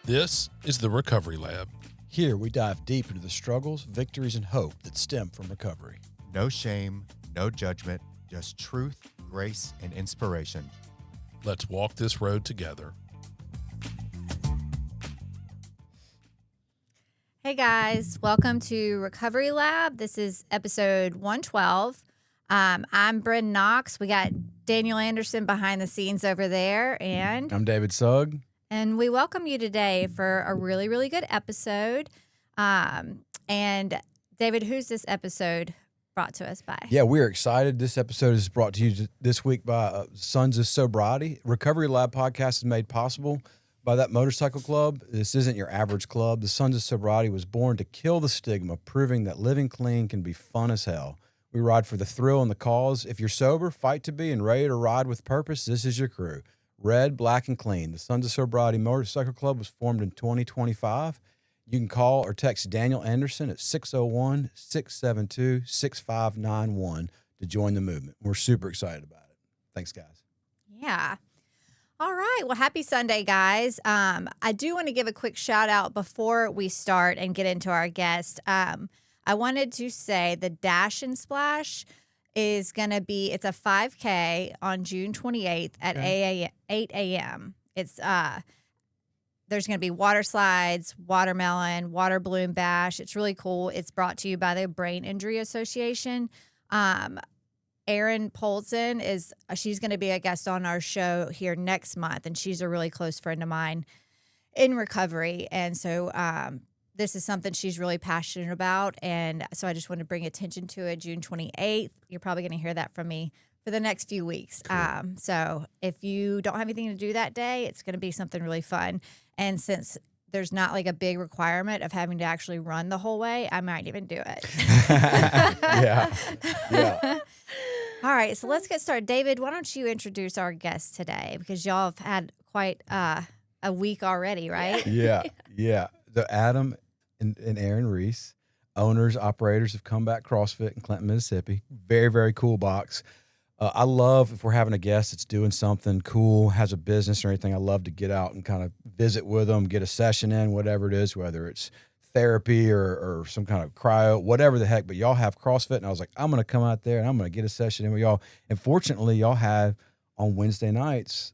This is the Recovery Lab. Here we dive deep into the struggles, victories, and hope that stem from recovery. No shame, no judgment, just truth, grace, and inspiration. Let's walk this road together. Hey guys, welcome to Recovery Lab. This is episode 112. I'm Brynn Knox. We got Daniel Anderson behind the scenes over there, and I'm David Sugg. And we welcome you today for a really, really good episode. And David, who's this episode brought to us by? Yeah, we're excited. This episode is brought to you this week by Sons of Sobriety. Recovery Lab podcast is made possible by that motorcycle club. This isn't your average club. The Sons of Sobriety was born to kill the stigma, proving that living clean can be fun as hell. We ride for the thrill and the cause. If you're sober, fight to be, and ready to ride with purpose, this is your crew. Red, black, and clean. The Sons of Sobriety Motorcycle Club was formed in 2025. You can call or text Daniel Anderson at 601-672-6591 to join the movement. We're super excited about it. Thanks, guys. Yeah. All right. Well, happy Sunday, guys. I do want to give a quick shout out before we start and get into our guest. I wanted to say the Dash and Splash is going to be, it's a 5K on June 28th at 8 a.m. It's, there's going to be water slides, watermelon, water balloon bash. It's really cool. It's brought to you by the Brain Injury Association. Erin Rees she's going to be a guest on our show here next month, and she's a really close friend of mine in recovery. And so, this is something she's really passionate about, and so I just want to bring attention to it. June 28th. You're probably going to hear that from me for the next few weeks. Cool. So if you don't have anything to do that day, it's going to be something really fun. And since there's not like a big requirement of having to actually run the whole way, I might even do it. Yeah. All right, so let's get started. David, why don't you introduce our guest today? Because y'all have had quite a week already, right? Yeah. The Adam and Erin Rees, owners, operators of Comeback CrossFit in Clinton, Mississippi. Very, very cool box. I love if we're having a guest that's doing something cool, has a business or anything, I love to get out and kind of visit with them, get a session in, whatever it is, whether it's therapy or some kind of cryo, whatever the heck. But y'all have CrossFit, and I was like, I'm going to come out there and I'm going to get a session in with y'all. And fortunately, y'all have on Wednesday nights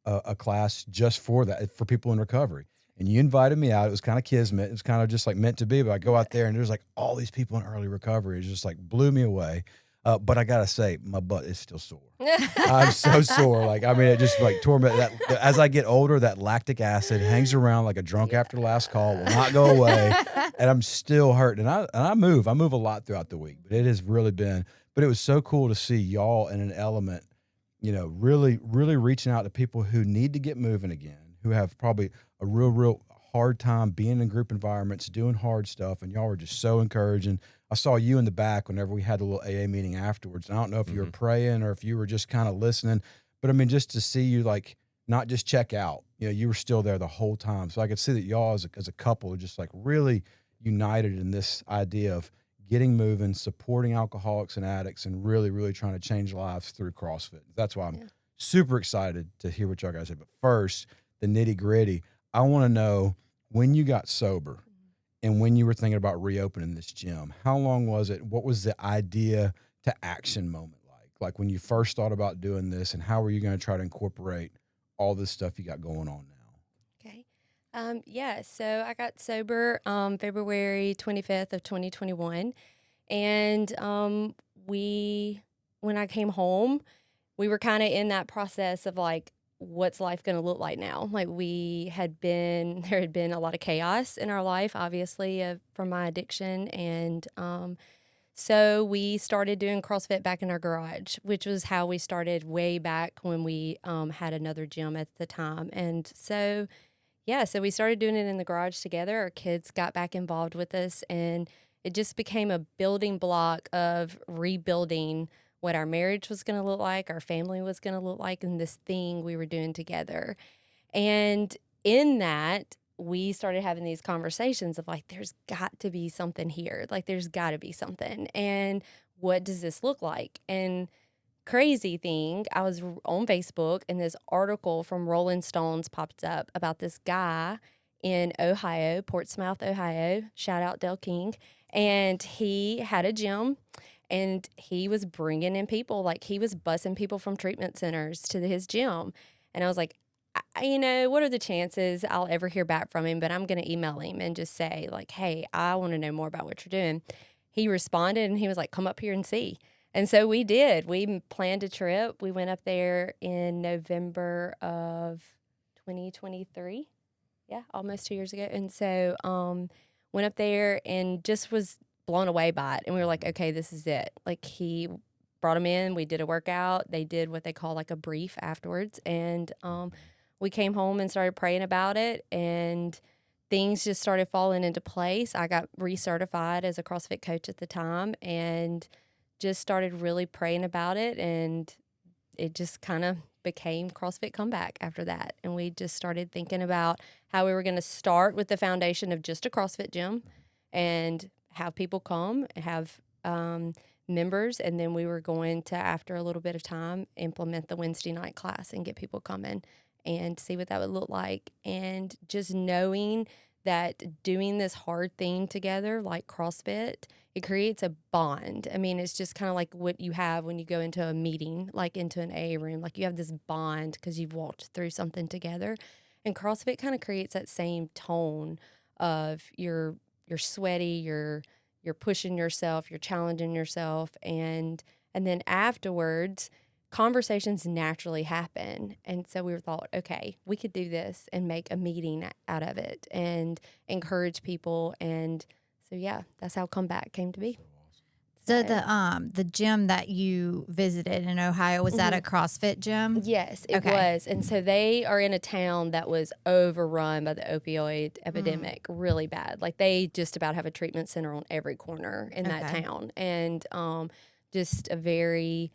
a class just for that, for people in recovery. And you invited me out. It was kind of kismet. It was kind of just like meant to be. But I go out there and there's like all these people in early recovery. It just like blew me away. But I got to say, my butt is still sore. I'm so sore. Like, I mean, it just like torment that as I get older, that lactic acid hangs around like a drunk after the last call, will not go away. And I'm still hurting. And I move a lot throughout the week, but it has really been, but it was so cool to see y'all in an element, you know, really, really reaching out to people who need to get moving again, who have probably a real hard time being in group environments, doing hard stuff. And y'all were just so encouraging. I saw you in the back whenever we had a little AA meeting afterwards. And I don't know if you were praying or if you were just kind of listening, but I mean, just to see you like, not just check out, you know, you were still there the whole time. So I could see that y'all as a couple are just like really united in this idea of getting moving, supporting alcoholics and addicts, and really, really trying to change lives through CrossFit. That's why I'm super excited to hear what y'all guys say. But first, the nitty gritty. I want to know when you got sober and when you were thinking about reopening this gym, how long was it? What was the idea to action moment like? Like when you first thought about doing this, and how were you going to try to incorporate all this stuff you got going on now? Okay. So I got sober February 25th of 2021. And when I came home, we were kind of in that process of like, what's life going to look like now? Like there had been a lot of chaos in our life, obviously, from my addiction. And so we started doing CrossFit back in our garage, which was how we started way back when we had another gym at the time. And so we started doing it in the garage together. Our kids got back involved with us, and it just became a building block of rebuilding what our marriage was going to look like, our family was going to look like, and this thing we were doing together. And in that, we started having these conversations of like, there's got to be something here. Like, there's got to be something. And what does this look like? And crazy thing, I was on Facebook and this article from Rolling Stones popped up about this guy in Ohio, Portsmouth, Ohio. Shout out Del King. And he had a gym, and he was bringing in people. Like, he was busing people from treatment centers to his gym. And I was like, what are the chances I'll ever hear back from him? But I'm going to email him and just say, like, hey, I want to know more about what you're doing. He responded, and he was like, come up here and see. And so we did. We planned a trip. We went up there in November of 2023. Yeah, almost 2 years ago. And so went up there and just was blown away by it. And we were like, okay, this is it. Like, he brought them in. We did a workout. They did what they call like a brief afterwards. And we came home and started praying about it. And things just started falling into place. I got recertified as a CrossFit coach at the time and just started really praying about it. And it just kind of became CrossFit Comeback after that. And we just started thinking about how we were going to start with the foundation of just a CrossFit gym and have people come, have members. And then we were going to, after a little bit of time, implement the Wednesday night class and get people coming and see what that would look like. And just knowing that doing this hard thing together, like CrossFit, it creates a bond. I mean, it's just kind of like what you have when you go into a meeting, like into an AA room. Like, you have this bond because you've walked through something together. And CrossFit kind of creates that same tone of you're sweaty, you're pushing yourself, you're challenging yourself, and then afterwards, conversations naturally happen. And so we thought, okay, we could do this and make a meeting out of it and encourage people. And so, yeah, that's how Comeback came to be. So the gym that you visited in Ohio, was that a CrossFit gym? Yes, it was. And so they are in a town that was overrun by the opioid epidemic really bad. Like, they just about have a treatment center on every corner in that town. And just a very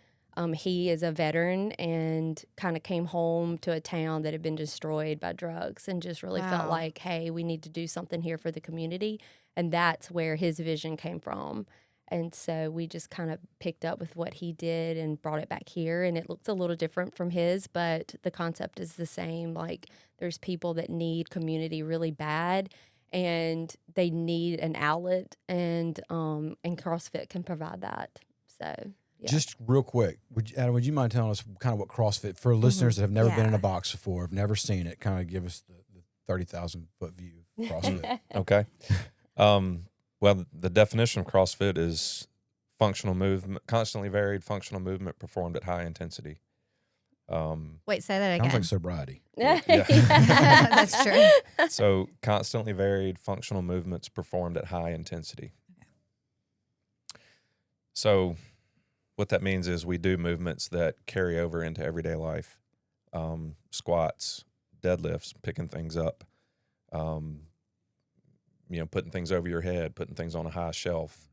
he is a veteran and kind of came home to a town that had been destroyed by drugs and just really felt like, hey, we need to do something here for the community. And that's where his vision came from. And so we just kind of picked up with what he did and brought it back here. And it looks a little different from his, but the concept is the same. Like, there's people that need community really bad, and they need an outlet, and CrossFit can provide that. So, yeah. Just real quick, Adam, would you mind telling us kind of what CrossFit, for listeners that have never been in a box before, have never seen it, kind of give us the 30,000 foot view of CrossFit? Okay. Well, the definition of CrossFit is functional movement, constantly varied functional movement performed at high intensity. Wait, say that Sounds again. like sobriety. Yeah. That's true. So, constantly varied functional movements performed at high intensity. Okay. So, what that means is we do movements that carry over into everyday life. Squats, deadlifts, picking things up, putting things over your head, putting things on a high shelf.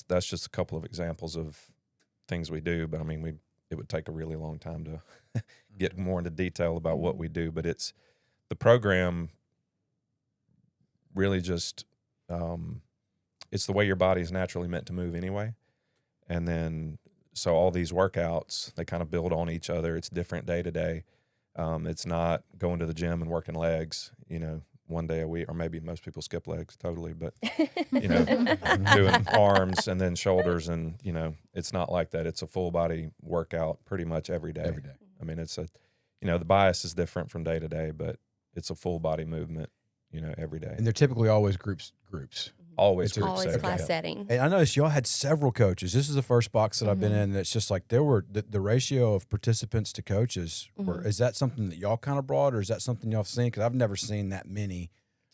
That's just a couple of examples of things we do. But I mean, it would take a really long time to get more into detail about what we do. But it's the program really just it's the way your body is naturally meant to move anyway. And then so all these workouts, they kind of build on each other. It's different day to day. It's not going to the gym and working legs, one day a week, or maybe most people skip legs totally, but, doing arms and then shoulders. And, it's not like that. It's a full body workout pretty much every day. Every day. I mean, it's the bias is different from day to day, but it's a full body movement, every day. And they're typically always groups. Always It's group Always setting. class setting. And I noticed y'all had several coaches. This is the first box that I've been in that's just like there were the ratio of participants to coaches. Is that something that y'all kind of brought, or is that something y'all have seen? Because I've never seen that many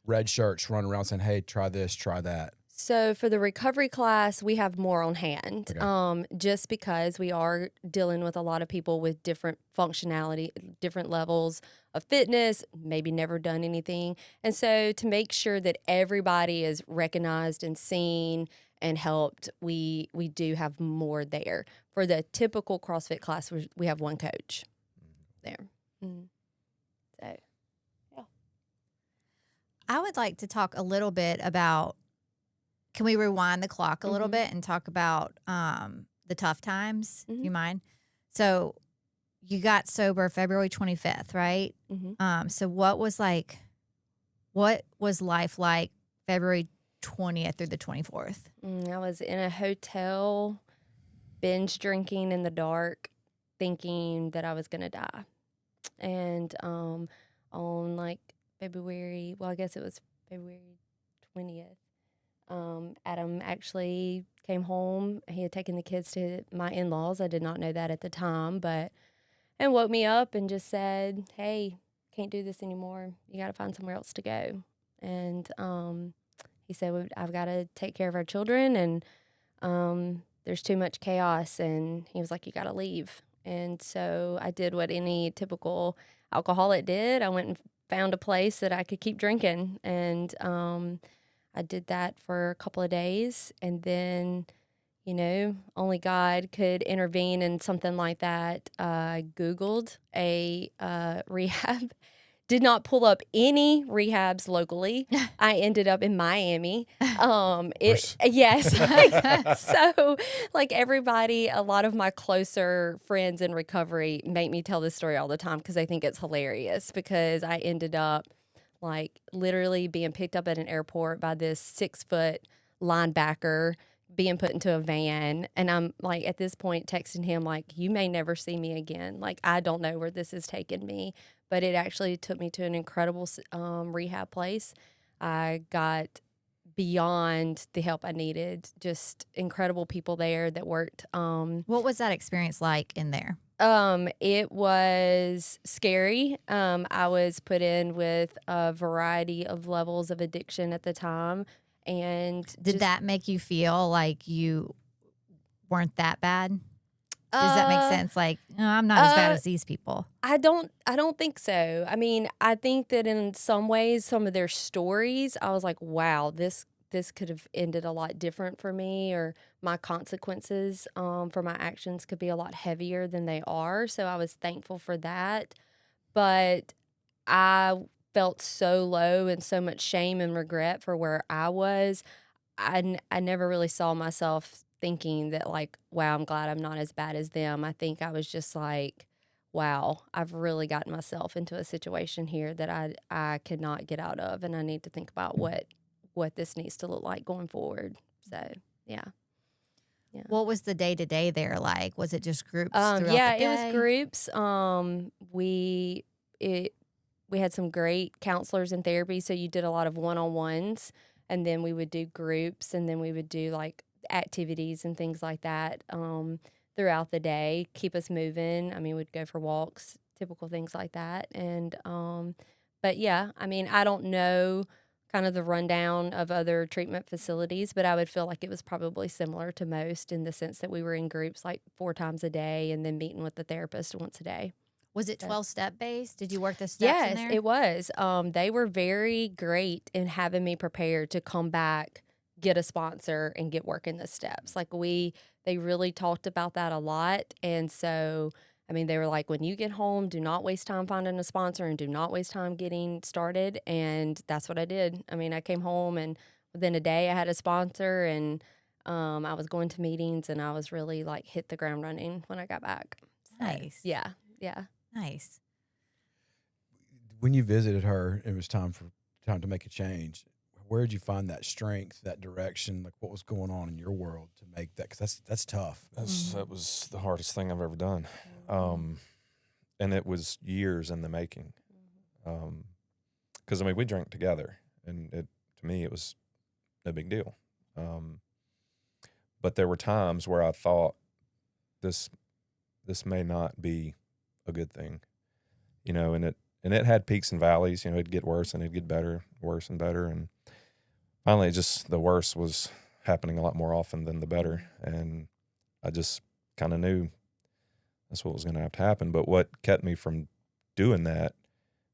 red shirts running around saying, hey, try this, try that. So for the recovery class, we have more on hand, Okay. just because we are dealing with a lot of people with different functionality, different levels of fitness, maybe never done anything. And so to make sure that everybody is recognized and seen and helped, we do have more there. For the typical CrossFit class, we have one coach there. Mm-hmm. So, yeah. I would like to talk a little bit about, can we rewind the clock a little bit and talk about the tough times? Do you mind? So you got sober February 25th, right? Mm-hmm. So what was life like February 20th through the 24th? I was in a hotel, binge drinking in the dark, thinking that I was going to die. And on like February, well, I guess it was February 20th, Adam actually came home. He had taken the kids to my in-laws. I did not know that at the time, and woke me up and just said, "Hey, can't do this anymore. You got to find somewhere else to go." And he said, "I've got to take care of our children, and there's too much chaos." And he was like, "You got to leave." And so I did what any typical alcoholic did. I went and found a place that I could keep drinking, and I did that for a couple of days, and then, only God could intervene in something like that. I Googled a rehab, did not pull up any rehabs locally. I ended up in Miami. Yes. So, like everybody, a lot of my closer friends in recovery make me tell this story all the time because they think it's hilarious, because I ended up like literally being picked up at an airport by this 6-foot linebacker, being put into a van. And I'm like, at this point, texting him, like, "You may never see me again. Like, I don't know where this is taking me." But it actually took me to an incredible rehab place. I got beyond the help I needed. Just incredible people there that worked. What was that experience like in there? It was scary. I was put in with a variety of levels of addiction at the time. And Did that make you feel like you weren't that bad? Does that make sense? Like, "No, I'm not as bad as these people." I don't think so. I mean, I think that in some ways, some of their stories, I was like, wow, this could have ended a lot different for me, or my consequences for my actions could be a lot heavier than they are. So I was thankful for that. But I felt so low and so much shame and regret for where I was. I never really saw myself thinking that, like, wow, I'm glad I'm not as bad as them. I think I was just like, wow, I've really gotten myself into a situation here that I cannot get out of, and I need to think about what this needs to look like going forward. So, yeah. What was the day-to-day there like? Was it just groups throughout the day? It was groups. We had some great counselors in therapy, so you did a lot of one-on-ones, and then we would do groups, and then we would do like activities and things like that throughout the day, keep us moving. I mean, we'd go for walks, typical things like that. And but yeah, I mean, I don't know kind of the rundown of other treatment facilities, but I would feel like it was probably similar to most, in the sense that we were in groups like 4 times a day and then meeting with the therapist once a day. Was it 12-step based? Did you work the steps in there? Yes, it was. They were very great in having me prepared to come back, get a sponsor, and get working the steps. Like they really talked about that a lot. And so, I mean, they were like, when you get home, do not waste time finding a sponsor and do not waste time getting started. And that's what I did. I mean, I came home, and within a day I had a sponsor, and I was going to meetings, and I was really like hit the ground running when I got back. So, Nice. Yeah. Nice. When you visited her, it was time to make a change. Where did you find that strength, that direction? Like, what was going on in your world to make that? Because that's tough. That was the hardest thing I've ever done. And it was years in the making. Because, I mean, we drank together, and to me, it was no big deal. But there were times where I thought this may not be a good thing, and it had peaks and valleys. It'd get worse and it'd get better, worse and better. And finally, just the worse was happening a lot more often than the better. And I just kind of knew that's what was going to have to happen. But what kept me from doing that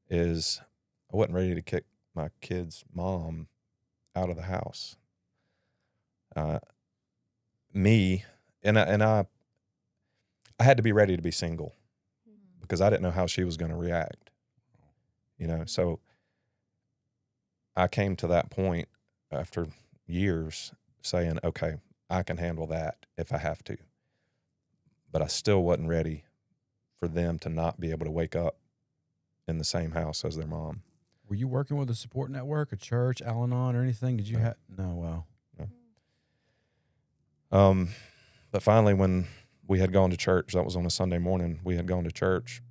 is I wasn't ready to kick my kid's mom out of the house. I had to be ready to be single, because I didn't know how she was going to react, So I came to that point after years saying, okay, I can handle that if I have to. But I still wasn't ready for them to not be able to wake up in the same house as their mom. Were you working with a support network, a church, Al-Anon, or anything? Did you No. have? No, well. But finally, when we had gone to church, that was on a Sunday morning, we had gone to church,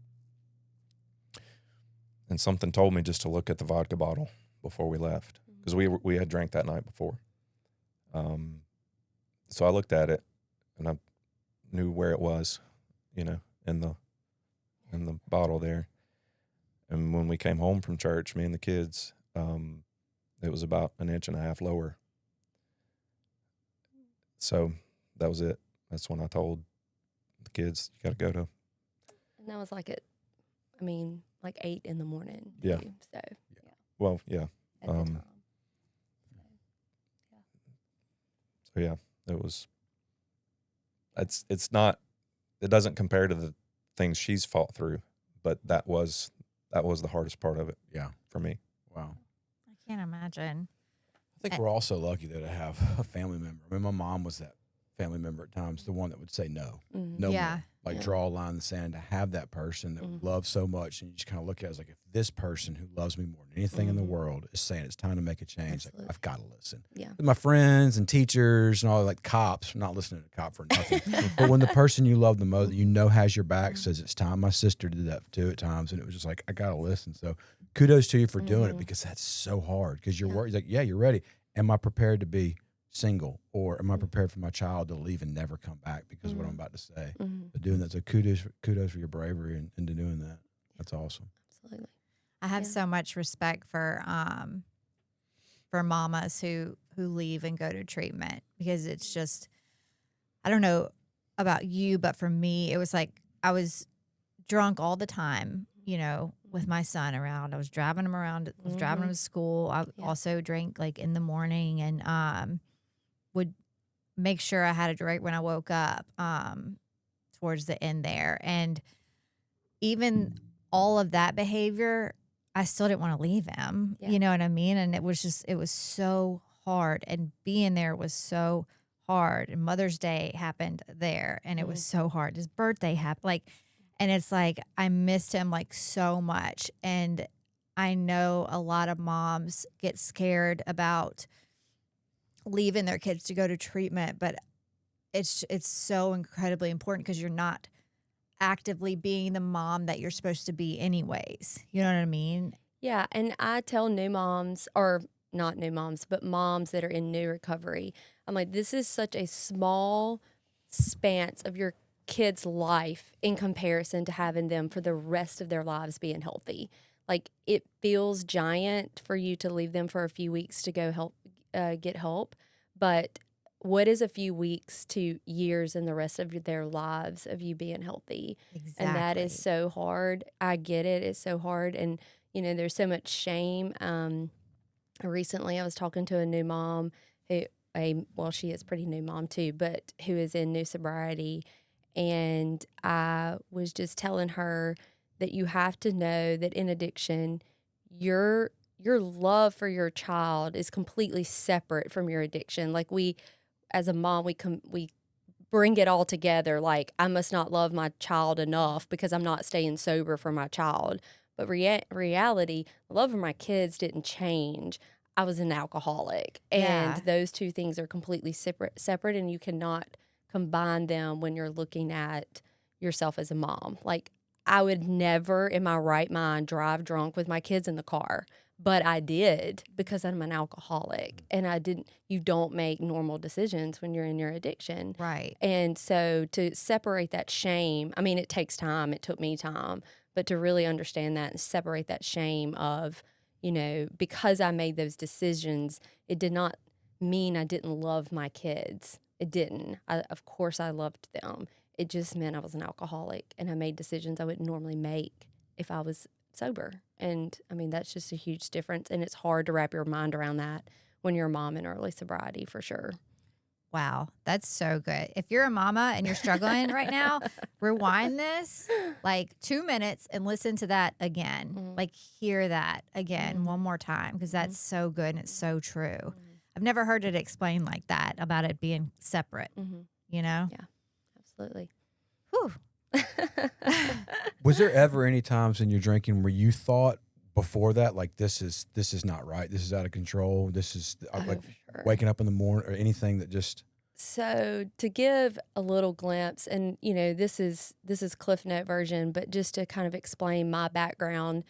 and something told me just to look at the vodka bottle before we left, because we had drank that night before. So I looked at it, and I knew where it was, in the bottle there. And when we came home from church, me and the kids, it was about 1.5 inches lower. So that was it. That's when I told the kids, you got to go to. And that was like 8 in the morning. Yeah. Too, so, yeah. Well, yeah. At the time. So yeah, it was. It's not. It doesn't compare to the things she's fought through, but that was the hardest part of it. Yeah. For me. Wow. I can't imagine. I think we're also lucky though to have a family member. I mean, my mom was that family member at times, the one that would say no, no Yeah. more. Like Yeah. draw a line in the sand, to have that person that we love so much, and you just kind of look at it as like, if this person who loves me more than anything in the world is saying it's time to make a change, Absolutely. like, I've got to listen. Yeah. With my friends and teachers and all, like cops, I'm not listening to a cop for nothing. But when the person you love the most, has your back, says it's time. My sister did that too at times, and it was just like, I got to listen. So kudos to you for doing it, because that's so hard, because you're worried. Like, yeah, you're ready. Am I prepared to be single, or am I prepared for my child to leave and never come back because of what I'm about to say? But doing that, so kudos for your bravery into doing that. That's awesome. Absolutely. I have so much respect for mamas who leave and go to treatment, because it's just, I don't know about you, but for me, it was like I was drunk all the time, with my son around. I was driving him around, I was driving him to school. I also drank like in the morning, and would make sure I had a drink when I woke up towards the end there. And even all of that behavior, I still didn't want to leave him. Yeah. You know what I mean? And it was so hard. And being there was so hard. And Mother's Day happened there, and it was so hard. His birthday happened. And it's like, I missed him like so much. And I know a lot of moms get scared about leaving their kids to go to treatment, but it's so incredibly important, because you're not actively being the mom that you're supposed to be anyways. You know what I mean? Yeah, and I tell new moms, or not new moms, but moms that are in new recovery, I'm like, this is such a small span of your kid's life in comparison to having them for the rest of their lives being healthy. Like, it feels giant for you to leave them for a few weeks to go get help, but what is a few weeks to years in the rest of their lives of you being healthy? Exactly. And that is so hard. I get it. It's so hard. And, there's so much shame. Recently I was talking to a new mom she is pretty new mom too, but who is in new sobriety. And I was just telling her that you have to know that in addiction, your love for your child is completely separate from your addiction. Like, we, as a mom, we bring it all together. Like, I must not love my child enough because I'm not staying sober for my child. But reality, the love for my kids didn't change. I was an alcoholic, and those two things are completely separate, and you cannot combine them when you're looking at yourself as a mom. Like, I would never in my right mind drive drunk with my kids in the car, but I did because I'm an alcoholic, and you don't make normal decisions when you're in your addiction. Right. And so to separate that shame, I mean, it takes time. It took me time, but to really understand that and separate that shame of, because I made those decisions, it did not mean I didn't love my kids. It didn't. Of course I loved them. It just meant I was an alcoholic, and I made decisions I wouldn't normally make if I was sober. And I mean, that's just a huge difference. And it's hard to wrap your mind around that when you're a mom in early sobriety, for sure. Wow, that's so good. If you're a mama and you're struggling right now, rewind this like 2 minutes and listen to that again. Like, hear that again one more time, because that's so good and it's so true. I've never heard it explained like that, about it being separate, Yeah, absolutely. Whew. Was there ever any times in your drinking where you thought before that, like, this is not right, this is out of control, this is like for sure. waking up in the morning or anything that just So to give a little glimpse, and this is Cliff Note version, but just to kind of explain my background.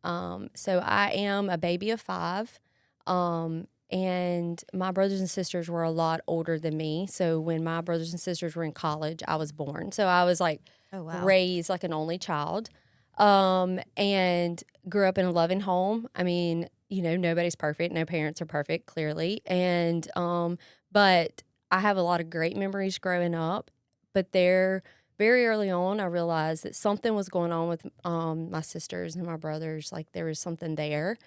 So I am a baby of 5, and my brothers and sisters were a lot older than me. So when my brothers and sisters were in college, I was born. So I was like Oh, wow. raised like an only child, and grew up in a loving home. I mean, nobody's perfect. No parents are perfect, clearly, and but I have a lot of great memories growing up, but very early on, I realized that something was going on with my sisters and my brothers. Like there was something there,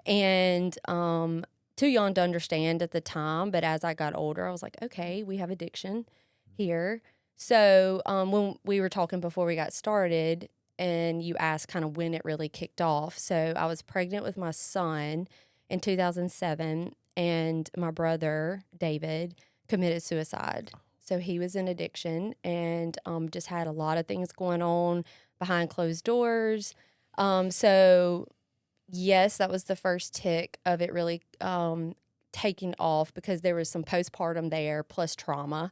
and too young to understand at the time. But as I got older, I was like, okay, we have addiction here. So when we were talking before we got started, and you asked kind of when it really kicked off. So I was pregnant with my son in 2007, and my brother David committed suicide. So he was in addiction and just had a lot of things going on behind closed doors. So yes, that was the first tick of it really taking off, because there was some postpartum there plus trauma.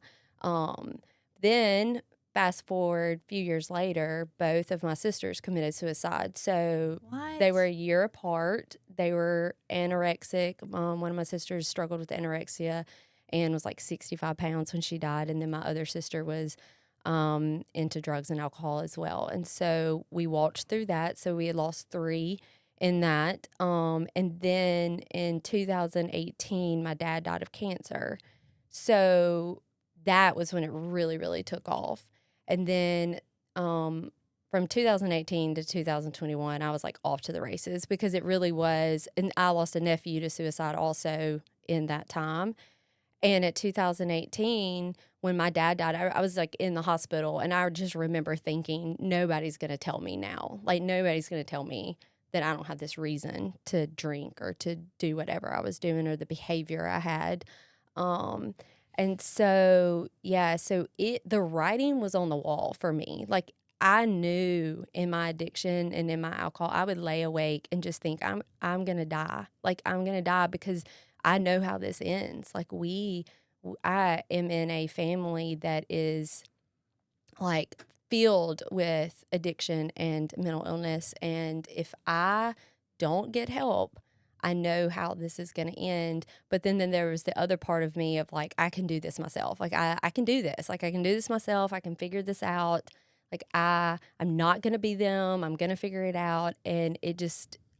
Then fast forward a few years later, both of my sisters committed suicide. So they were a year apart. They were anorexic. One of my sisters struggled with anorexia and was like 65 pounds when she died. And then my other sister was into drugs and alcohol as well. And so we watched through that. So we had lost 3 in that. And then in 2018, my dad died of cancer. So that was when it really, really took off. And then from 2018 to 2021, I was like off to the races, because it really was. And I lost a nephew to suicide also in that time. And at 2018, when my dad died, I was like in the hospital, and I just remember thinking, nobody's going to tell me now. Like, nobody's going to tell me that I don't have this reason to drink or to do whatever I was doing or the behavior I had. And so, yeah, so the writing was on the wall for me. Like, I knew in my addiction and in my alcohol, I would lay awake and just think, I'm going to die. Like, I'm going to die, because I know how this ends. Like, I am in a family that is like filled with addiction and mental illness. And if I don't get help, I know how this is going to end. But then there was the other part of me of like, I can do this myself. Like, I can do this. Like, I can do this myself. I can figure this out. Like, I'm not going to be them. I'm going to figure it out. And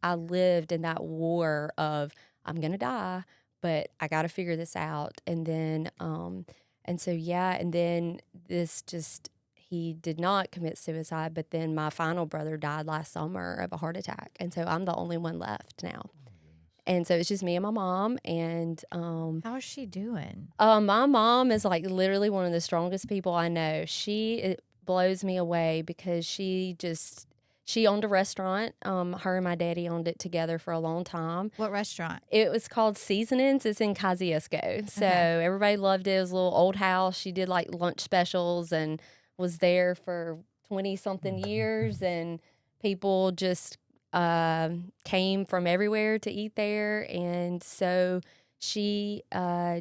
I lived in that war of, I'm going to die, but I got to figure this out. And then, and so, yeah. And then he did not commit suicide, but then my final brother died last summer of a heart attack. And so I'm the only one left now. And so it's just me and my mom. And how is she doing? my mom is like literally one of the strongest people I know. It blows me away, because she owned a restaurant. Her and my daddy owned it together for a long time. What restaurant? It was called Seasonings. It's in Kosciuszko. So Okay. everybody loved it. It was a little old house. She did like lunch specials and was there for 20-something years. And people just came from everywhere to eat there. And so she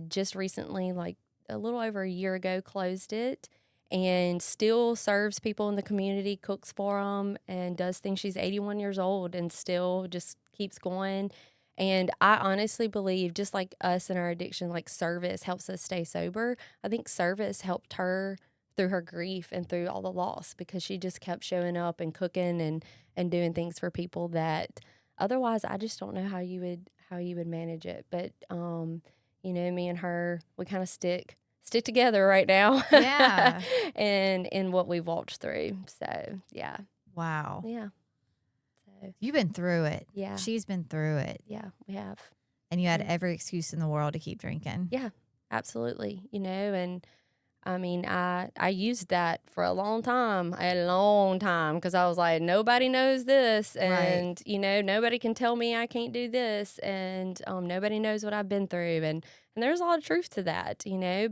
just recently, like a little over a year ago, closed it, and still serves people in the community, cooks for them, and does things. She's 81 years old and still just keeps going. And I honestly believe, just like us in our addiction, like service helps us stay sober. I think service helped her through her grief and through all the loss, because she just kept showing up and cooking and doing things for people that otherwise I just don't know how you would manage it. But me and her, we kind of stick together right now. Yeah. and in what we've walked through. So yeah. Wow. Yeah. So You've been through it. yeah. She's been through it. Yeah, we have. And you had every excuse in the world to keep drinking. Yeah, absolutely. And I mean, I used that for a long time, because I was like, nobody knows this, and nobody can tell me I can't do this, and nobody knows what I've been through, and there's a lot of truth to that,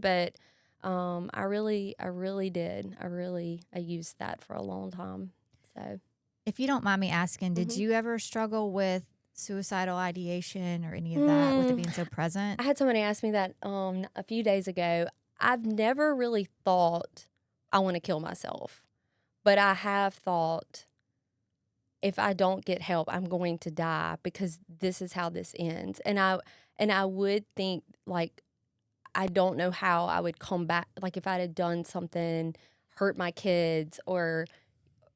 but I really did. I used that for a long time. So, If you don't mind me asking, did Mhm. you ever struggle with suicidal ideation or any of that with it being so present? I had somebody ask me that a few days ago. I've never really thought I want to kill myself, but I have thought if I don't get help, I'm going to die because this is how this ends. And I would think like I don't know how I would come back. Like if I had done something, hurt my kids or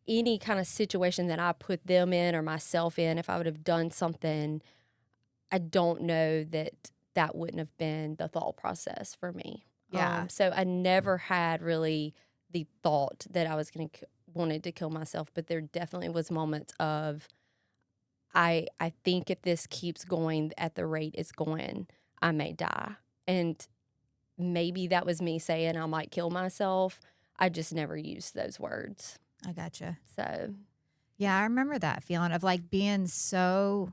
any kind of situation that I put them in or myself in, if I would have done something, I don't know that that wouldn't have been the thought process for me. Yeah. So I never had really the thought that I was going to wanted to kill myself, but there definitely was moments of I think if this keeps going at the rate it's going, I may die. And maybe that was me saying I might kill myself. I just never used those words. I gotcha. So, Yeah, I remember that feeling of like being so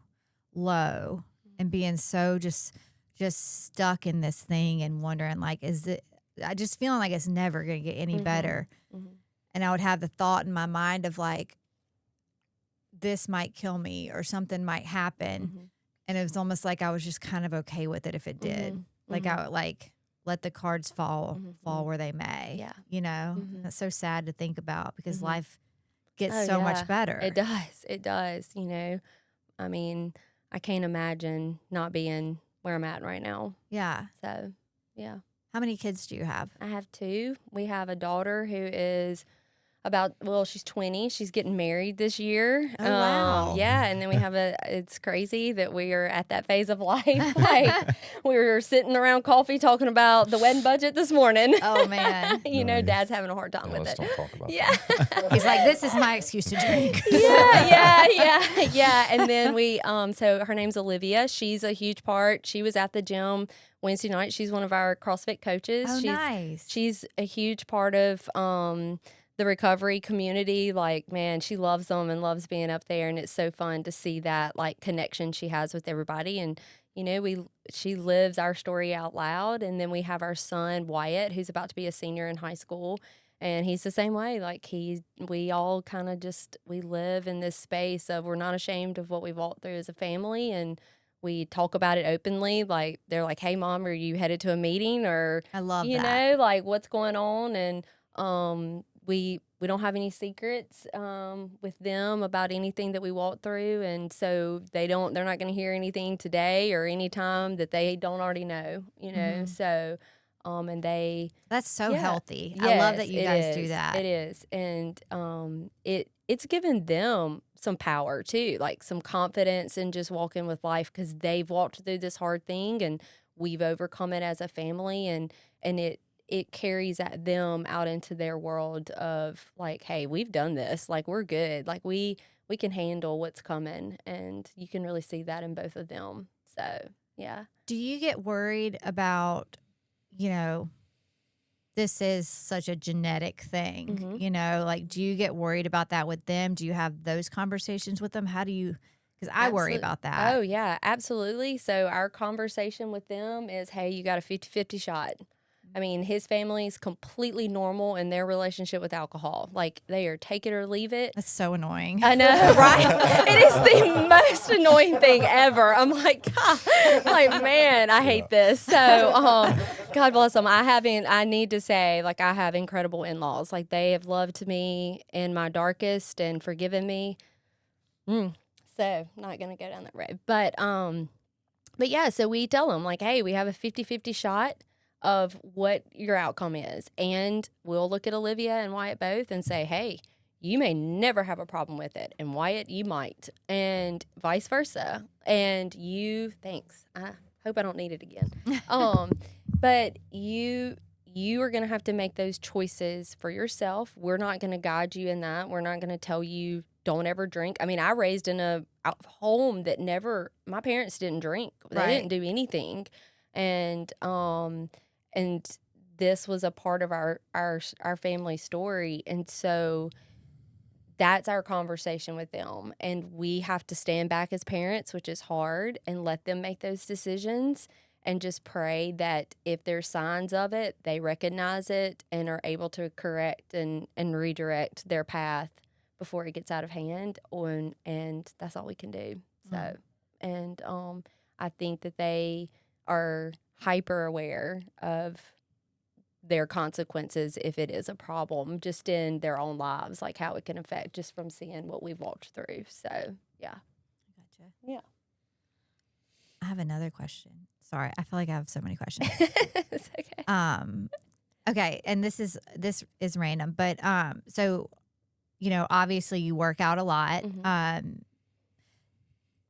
low and being so just stuck in this thing and wondering like, is it? I just feeling like it's never gonna get any Mhm. better. Mhm. And I would have the thought in my mind of like, this might kill me or something might happen. Mhm. And it was almost like I was just kind of okay with it if it did. Mhm. Like Mhm. I would like let the cards fall Mhm. where they may. Yeah. You know? Mhm. That's so sad to think about because Mhm. life gets Oh, so yeah. much better. It does. It does. I mean, I can't imagine not being where I'm at right now. Yeah. So, yeah. How many kids do you have? I have 2. We have a daughter who is she's 20. She's getting married this year. Oh, wow. Yeah, and then we have it's crazy that we are at that phase of life. Like, we were sitting around coffee talking about the wedding budget this morning. Oh, man. Nice. Dad's having a hard time with let's it. don't talk about Yeah. He's like, this is my excuse to drink. yeah. And then so her name's Olivia. She's a huge part. She was at the gym Wednesday night. She's one of our CrossFit coaches. Oh, nice. She's a huge part of the recovery community. Like, man, she loves them and loves being up there. And it's so fun to see that like connection she has with everybody. And, she lives our story out loud. And then we have our son, Wyatt, who's about to be a senior in high school. And he's the same way. Like we all kind of we live in this space of we're not ashamed of what we've walked through as a family. And we talk about it openly. Like they're like, hey, Mom, are you headed to a meeting? Or, I love that. like what's going on? And we don't have any secrets with them about anything that we walk through. And so they're not going to hear anything today or any time that they don't already know, So, and That's so yeah. healthy. I love that Yes, you it guys do is. that. It is. And it's given them some power too, like some confidence in just walking with life because they've walked through this hard thing and we've overcome it as a family and it carries at them out into their world of like, hey, we've done this. Like we're good. Like we can handle what's coming. And you can really see that in both of them. So yeah. Do you get worried about, this is such a genetic thing, Mhm. like, do you get worried about that with them? Do you have those conversations with them? How do you, because I worry about that. Oh, yeah, absolutely. So our conversation with them is, hey, you got a 50-50 shot. I mean, his family's completely normal in their relationship with alcohol. Like, they are take it or leave it. That's so annoying. I know, right? It is the most annoying thing ever. I'm like, God, like, man, I hate this. So, God bless them. I need to say, like, I have incredible in-laws. Like, they have loved me in my darkest and forgiven me. So, not going to go down that road. But yeah, so we tell them, like, hey, we have a 50-50 shot of what your outcome is. And we'll look at Olivia and Wyatt both and say, hey, you may never have a problem with it. And Wyatt, you might. And vice versa. And thanks. I hope I don't need it again. But you are going to have to make those choices for yourself. We're not going to guide you in that. We're not going to tell you don't ever drink. I mean, I raised in a home that my parents didn't drink. They didn't do anything. And this was a part of our family story. And so that's our conversation with them. And we have to stand back as parents, which is hard, and let them make those decisions. and just pray that if there's signs of it, they recognize it and are able to correct and redirect their path before it gets out of hand. And that's all we can do. So, and I think that they are hyper aware of their consequences if it is a problem just in their own lives, like how it can affect just from seeing what we've walked through. So, yeah. Gotcha. Yeah. I have another question. Sorry, I feel like I have so many questions. It's okay. Okay, and this is random, but so obviously you work out a lot.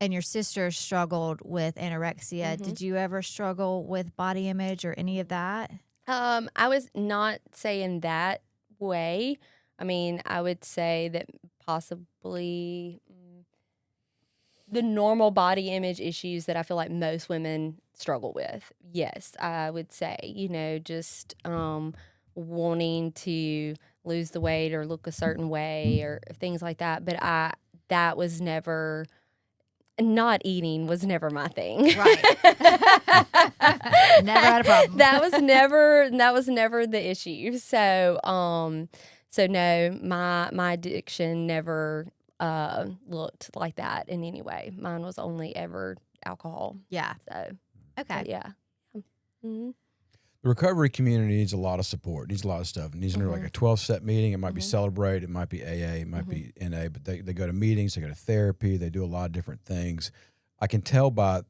And your sister struggled with anorexia. Did you ever struggle with body image or any of that? I was not saying that way. I mean, I would say that possibly the normal body image issues that I feel like most women struggle with. Yes, I would say, just wanting to lose the weight or look a certain way or things like that. But that was never, not eating was never my thing. Right. Never had a problem. That was never the issue. So no, my addiction never looked like that in any way. Mine was only ever alcohol. Yeah. So Okay. yeah. Mm-hmm. The recovery community needs a lot of support, needs a lot of stuff. It needs like a 12-step meeting. It might be Celebrate. It might be AA. It might be NA. But they go to meetings. They go to therapy. They do a lot of different things. I can tell by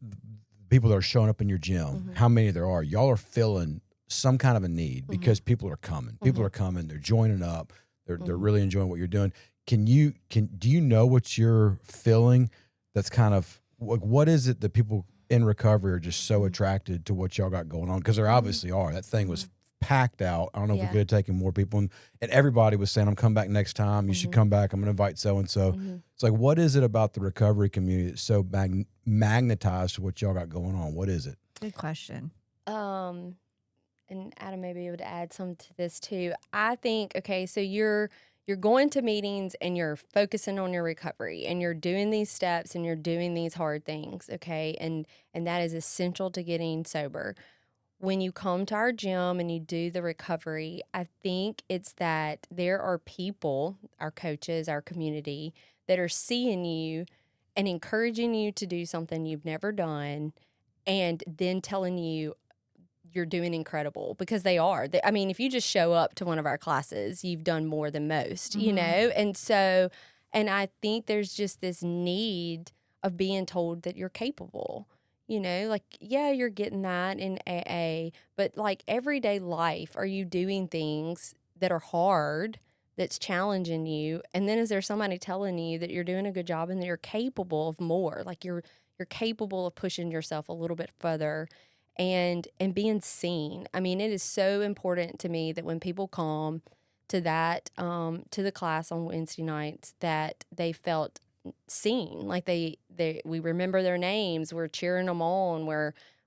people that are showing up in your gym how many there are. Y'all are filling some kind of a need because people are coming. People are coming. They're joining up. They're really enjoying what you're doing. Do you know what you're feeling? That's kind of what is it that people in recovery are just so attracted to what y'all got going on? Because there obviously are. That thing was packed out. I don't know if we could have taken more people. And everybody was saying, I'm coming back next time. You should come back. I'm going to invite so-and-so. It's like, what is it about the recovery community that's so magnetized to what y'all got going on? What is it? Good question. And Adam may be able to add some to this too. I think, okay, so you're going to meetings and you're focusing on your recovery and you're doing these steps and you're doing these hard things, okay? And that is essential to getting sober. When you come to our gym and you do the recovery, I think it's that there are people, our coaches, our community, that are seeing you and encouraging you to do something you've never done and then telling you you're doing incredible, because they are. I mean, if you just show up to one of our classes, you've done more than most, And so, and I think there's just this need of being told that you're capable, like, yeah, you're getting that in AA, but like everyday life, are you doing things that are hard, that's challenging you? And then is there somebody telling you that you're doing a good job and that you're capable of more? Like you're capable of pushing yourself a little bit further. And being seen. I mean, it is so important to me that when people come to that, to the class on Wednesday nights, that they felt seen. Like we remember their names. We're cheering them on.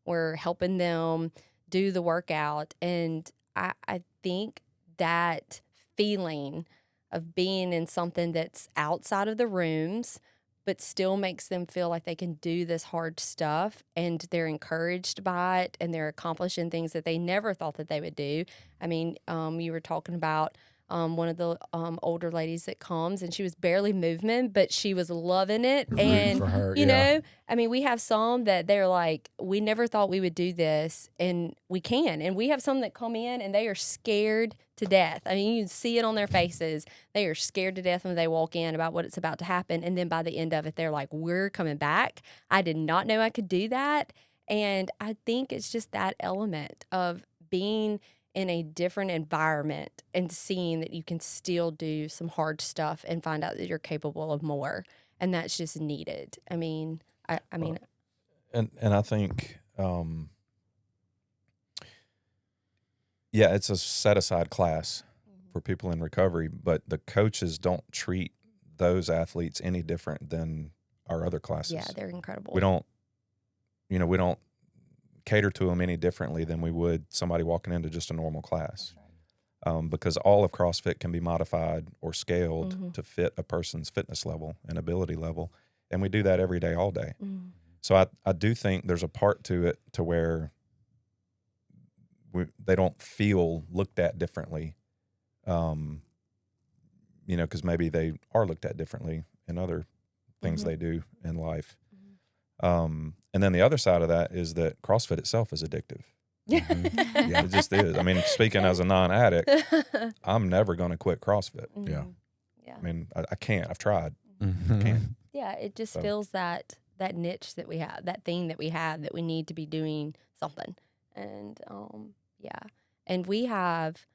We're helping them do the workout. And I think that feeling of being in something that's outside of the rooms, but still makes them feel like they can do this hard stuff and they're encouraged by it and they're accomplishing things that they never thought that they would do. I mean, you were talking about one of the older ladies that comes, and she was barely moving, but she was loving it. And, for her, you know, I mean, we have some that they're like, we never thought we would do this, and we can. And we have some that come in and they are scared to death. I mean, you can see it on their faces. They are scared to death when they walk in about what's about to happen. And then by the end of it, they're like, we're coming back. I did not know I could do that. And I think it's just that element of being in a different environment and seeing that you can still do some hard stuff and find out that you're capable of more. And that's just needed. I mean, I mean, and I think, yeah, it's a set aside class for people in recovery, but the coaches don't treat those athletes any different than our other classes. yeah, they're incredible. We don't cater to them any differently than we would somebody walking into just a normal class. Because all of CrossFit can be modified or scaled to fit a person's fitness level and ability level. And we do that every day, all day. So I do think there's a part to it to where they don't feel looked at differently, because maybe they are looked at differently in other things they do in life. And then the other side of that is that CrossFit itself is addictive. Yeah, it just is. I mean, speaking as a non-addict, I'm never going to quit CrossFit. Yeah. Yeah. I mean, I can't. I've tried. Mm-hmm. Can't. Yeah, it just So. feels that niche that we have, that thing that we have, that we need to be doing something. And and we have,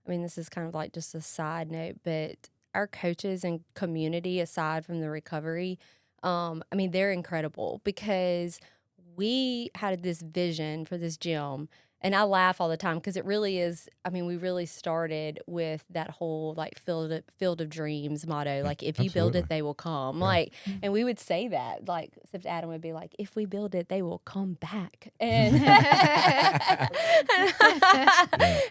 I mean, this is kind of like just a side note, but our coaches and community, aside from the recovery, I mean, they're incredible, because we had this vision for this gym. And I laugh all the time, because it really is. I mean, we really started with that whole like field of dreams motto. Like, if you build it, they will come. Yeah. Like, and we would say that. Like, except Adam would be like, if we build it, they will come back. And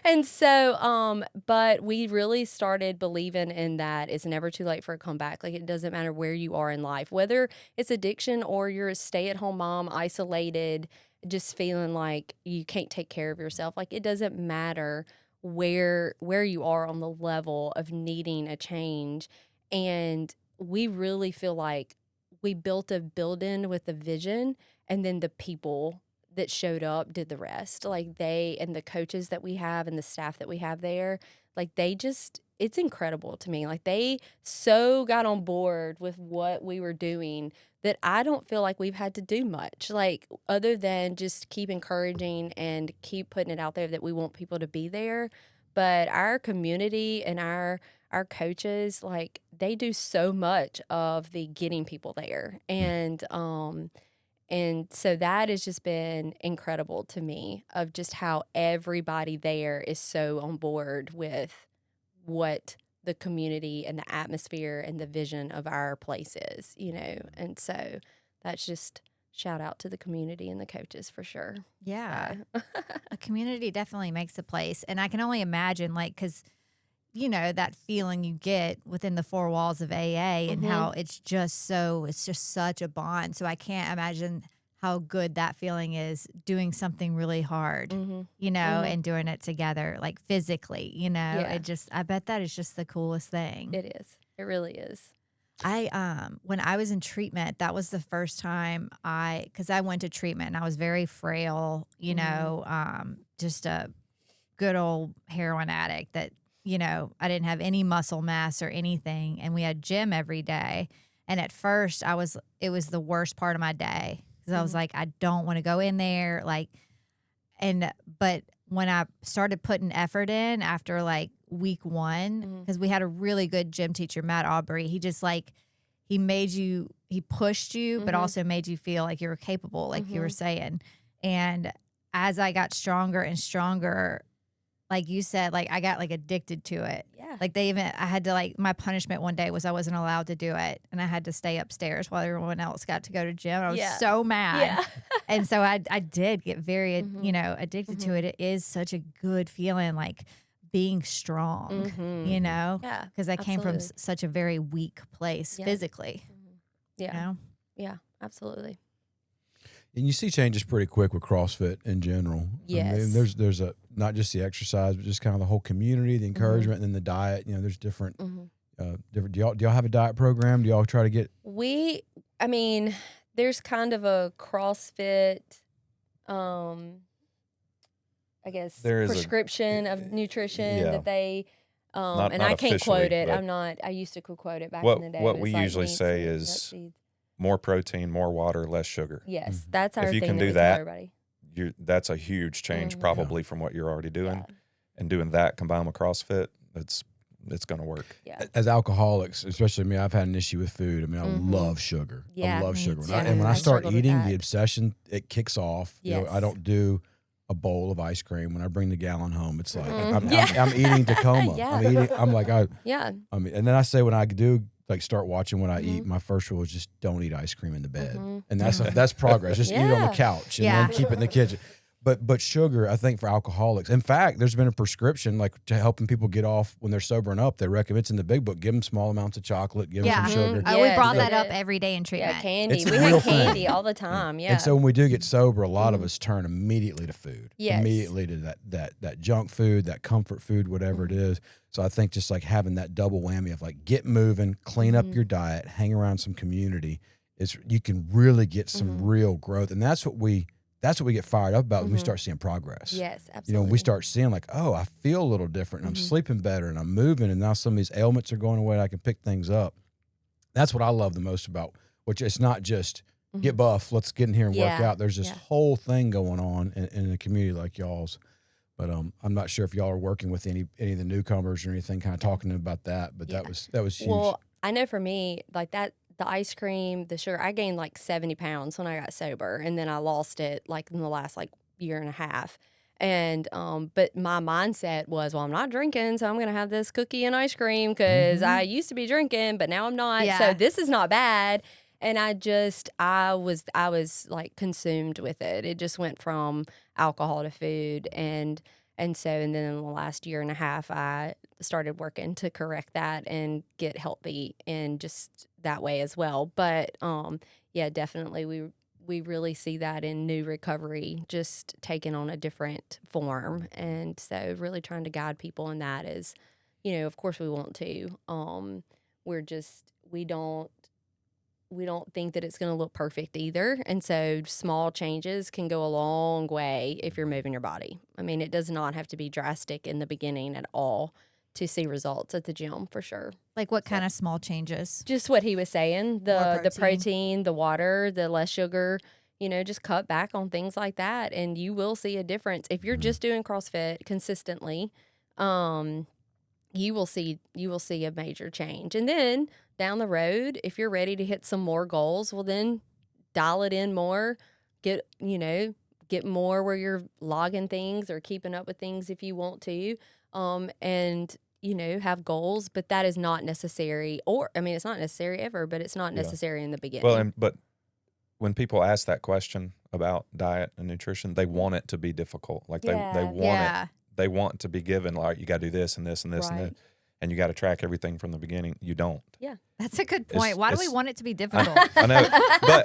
and so, but we really started believing in that it's never too late for a comeback. Like, it doesn't matter where you are in life, whether it's addiction or you're a stay-at-home mom, isolated, just feeling like you can't take care of yourself. Like, it doesn't matter where you are on the level of needing a change. And we really feel like we built a building with a vision, and then the people that showed up did the rest. Like, they and the coaches that we have and the staff that we have there, like, they just, it's incredible to me. Like, they so got on board with what we were doing that I don't feel like we've had to do much, like, other than just keep encouraging and keep putting it out there that we want people to be there. But our community and our coaches, like, they do so much of the getting people there. And so that has just been incredible to me, of just how everybody there is so on board with what the community and the atmosphere and the vision of our place is, and so that's just shout out to the community and the coaches for sure. Yeah. So. A community definitely makes a place. And I can only imagine, like, because, that feeling you get within the four walls of AA and how it's just such a bond. So I can't imagine how good that feeling is doing something really hard, and doing it together, like physically, Yeah. I bet that is just the coolest thing. It is. It really is. When I was in treatment, that was the first time because I went to treatment and I was very frail, just a good old heroin addict that, I didn't have any muscle mass or anything. And we had gym every day. And at first it was the worst part of my day. Because I was like, I don't want to go in there. But when I started putting effort in after like week one, because we had a really good gym teacher, Matt Aubrey, he just he pushed you, but also made you feel like you were capable, like you were saying. And as I got stronger and stronger, like you said, like I got like addicted to it. Yeah. Like I had to like, my punishment one day was I wasn't allowed to do it. And I had to stay upstairs while everyone else got to go to gym. I was so mad. Yeah. And so I did get very, addicted to it. It is such a good feeling, like being strong, Yeah. because I came from absolutely. such a very weak place physically. Yeah. Yeah. Absolutely. And you see changes pretty quick with CrossFit in general. Yes. I mean, there's a not just the exercise, but just kind of the whole community, the encouragement, and then the diet. There's different. Different. Do y'all have a diet program? Do y'all try to get? There's kind of a CrossFit, I guess, There is prescription of nutrition that they. Not and I can't quote officially, it. but I used to quote it back what- in the day. what It we was like usually meats say and is nut seeds. more protein, more water, less sugar. Yes, that's our If you thing can that do we tell that, everybody. That's a huge change, probably from what you're already doing, and doing that combined with CrossFit, it's going to work. Yeah. As alcoholics, especially me, I've had an issue with food. I mean, I love sugar. Yeah, I love me sugar. too. And when I I start struggled with eating, that. the obsession, it kicks off. I Yes. don't do a bowl of ice cream. When I bring the gallon home, it's like I'm Yeah. eating Tacoma. Yeah. I'm like, Yeah. and then I say when I do like start watching what I eat, my first rule is just don't eat ice cream in the bed. And that's progress. Just eat it on the couch and then keep it in the kitchen. But sugar, I think for alcoholics, in fact, there's been a prescription like to helping people get off when they're sobering up. They recommend it's in the big book. Give them small amounts of chocolate. Give them Yeah. some sugar. Mhm. We Yes, brought they that up did. every day in treatment. Yeah, candy. It's a We real had candy thing. all the time. Yeah. And so when we do get sober, a lot of Mhm. us turn immediately to food. Yes. Immediately to that junk food, that comfort food, whatever it is. So I think just like having that double whammy of like get moving, clean up your diet, hang around some community, is you can really get some real growth. And that's what we get fired up about when we start seeing progress. Yes, absolutely. You know, when we start seeing like, oh, I feel a little different and I'm sleeping better and I'm moving and now some of these ailments are going away and I can pick things up. That's what I love the most about, which it's not just get buff, let's get in here and work Yeah, out. There's this whole thing going on in a community like y'all's. But I'm not sure if y'all are working with any of the newcomers or anything, kind of talking about that. But that was huge. Well, I know for me, like that, the ice cream, the sugar, I gained like 70 pounds when I got sober, and then I lost it like in the last like year and a half. And but my mindset was, well, I'm not drinking, so I'm gonna have this cookie and ice cream because I used to be drinking, but now I'm not. Yeah. So this is not bad. And I was like consumed with it. It just went from alcohol to food, and then in the last year and a half, I started working to correct that and get healthy and just that way as well. But yeah, definitely we really see that in new recovery, just taking on a different form. And so really trying to guide people in that is, you know, of course we want to. We don't think that it's going to look perfect either. And so small changes can go a long way if you're moving your body. I mean, it does not have to be drastic in the beginning at all to see results at the gym for sure. Like what kind of small changes? Just what he was saying, More the protein, the water, the less sugar, you know, just cut back on things like that and you will see a difference. If you're just doing CrossFit consistently, you will see a major change. And then down the road, if you're ready to hit some more goals, well then dial it in more, get more where you're logging things or keeping up with things if you want to. And have goals, but that is not necessary. Or I mean, it's not necessary ever, but it's not necessary in the beginning. Well, but when people ask that question about diet and nutrition, they want it to be difficult. Like they want it. They want to be given like you got to do this and this and this and Right. that, and you got to track everything from the beginning. You don't. Yeah, That's a good point. Why do we want it to be difficult? I know,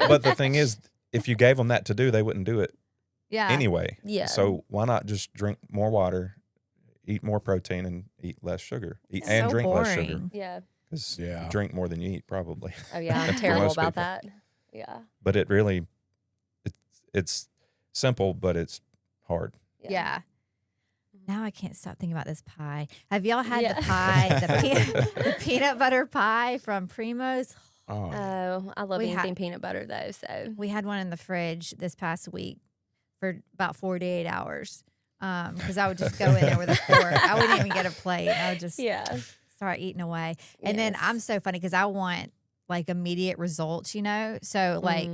but the thing is, if you gave them that to do, they wouldn't do it anyway. Yeah. So why not just drink more water, eat more protein, and eat less sugar, and So drink less sugar? boring. Yeah. Because Yeah. you drink more than you eat, probably. Oh yeah, I'm For terrible most about people. that. Yeah. But it really, it's simple, but it's hard. Yeah. Now I can't stop thinking about this pie. Have y'all had Yeah. the pie, the peanut butter pie from Primo's? Oh, Oh, I love We anything had- peanut butter though. So We had one in the fridge this past week for about 48 hours. Because I would just go in there with a fork. I wouldn't even get a plate. I would just yeah. start eating away. And then Yes. I'm so funny because I want like immediate results, So like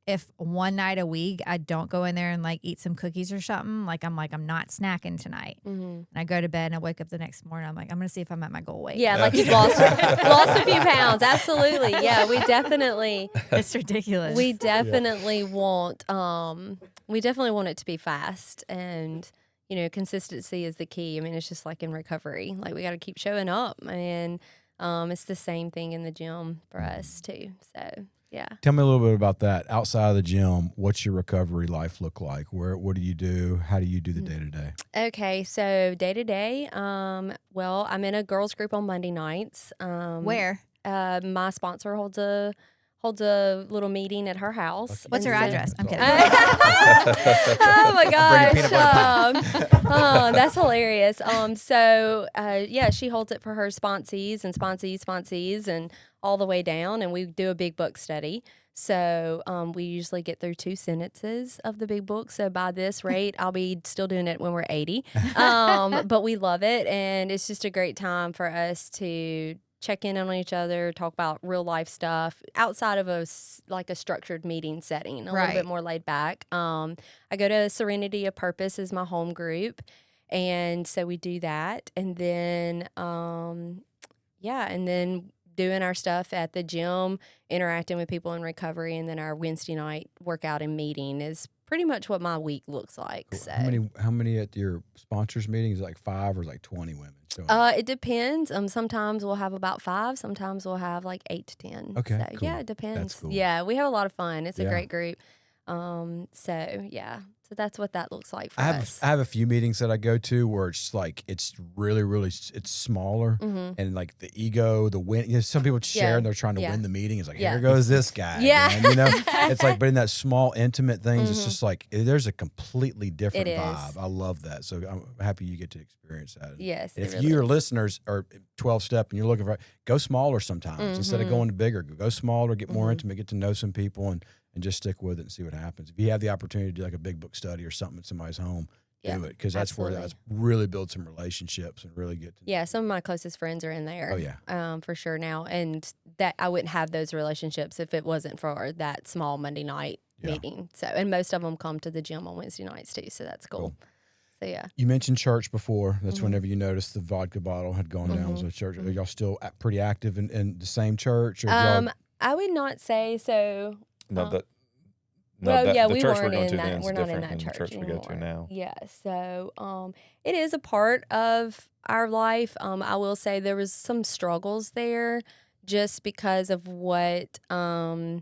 if one night a week I don't go in there and like eat some cookies or something, I'm not snacking tonight. Mm-hmm. And I go to bed and I wake up the next morning. I'm like, I'm gonna see if I'm at my goal weight. Yeah, like you've lost a few pounds. Absolutely. Yeah, we definitely It's ridiculous. we definitely want it to be fast, and consistency is the key. I mean, it's just like in recovery. Like we got to keep showing up, and it's the same thing in the gym for us too. So, yeah. tell me a little bit about that. Outside of the gym, what's your recovery life look like? What do you do? How do you do the day to day? Okay, so day to day, well, I'm in a girls group on Monday nights. Where? My sponsor holds a little meeting at her house. What's her And so- address? I'm kidding. Oh my Bring peanut gosh. Oh, that's hilarious. Yeah, she holds it for her sponsees and all the way down, and we do a big book study. So we usually get through 2 sentences of the big book. So by this rate, I'll be still doing it when we're 80. But we love it, and it's just a great time for us to check in on each other, talk about real life stuff outside of a structured meeting setting, a little Right. bit more laid back. I go to Serenity of Purpose as my home group, and so we do that, and then and then doing our stuff at the gym, interacting with people in recovery, and then our Wednesday night workout and meeting is pretty much what my week looks like. Cool. So How many at your sponsors meetings? Like 5 or like 20 women? showing up? it depends. Sometimes we'll have about 5. Sometimes we'll have like 8 to 10. Okay, So, cool. yeah, it depends. cool. Yeah, we have a lot of fun. It's a Yeah. great group. So yeah, so that's what that looks like for I us. have a few meetings that I go to where it's like it's really it's smaller and like the ego, the win. You know, some people share Yeah. and they're trying to Yeah. win the meeting. It's like Yeah. here goes this guy. Yeah. Again, you know, it's like but in that small intimate things, it's just like there's a completely different It is. vibe. I love that. So I'm happy you get to experience that. Yes, And it if really your is. listeners are 12 step and you're looking for go smaller sometimes instead of going to bigger, go smaller, get more intimate, get to know some people and just stick with it and see what happens. If you have the opportunity to do like a big book study or something at somebody's home, Yeah, do it because that's where absolutely. that's really build some relationships and really get to Yeah, some of my closest friends are in there. Oh, yeah. For sure now, and that I wouldn't have those relationships if it wasn't for that small Monday night Yeah. meeting. So, and most of them come to the gym on Wednesday nights too. So that's cool. Cool. So yeah. You mentioned church before. That's whenever you noticed the vodka bottle had gone down. So church, are y'all still pretty active in the same church? Or y'all, I would not say so. No, the we church we're weren't going in to that. then is We're not in different that than the church church we anymore. go to now. Yeah, so it is a part of our life. I will say there was some struggles there, just because of what I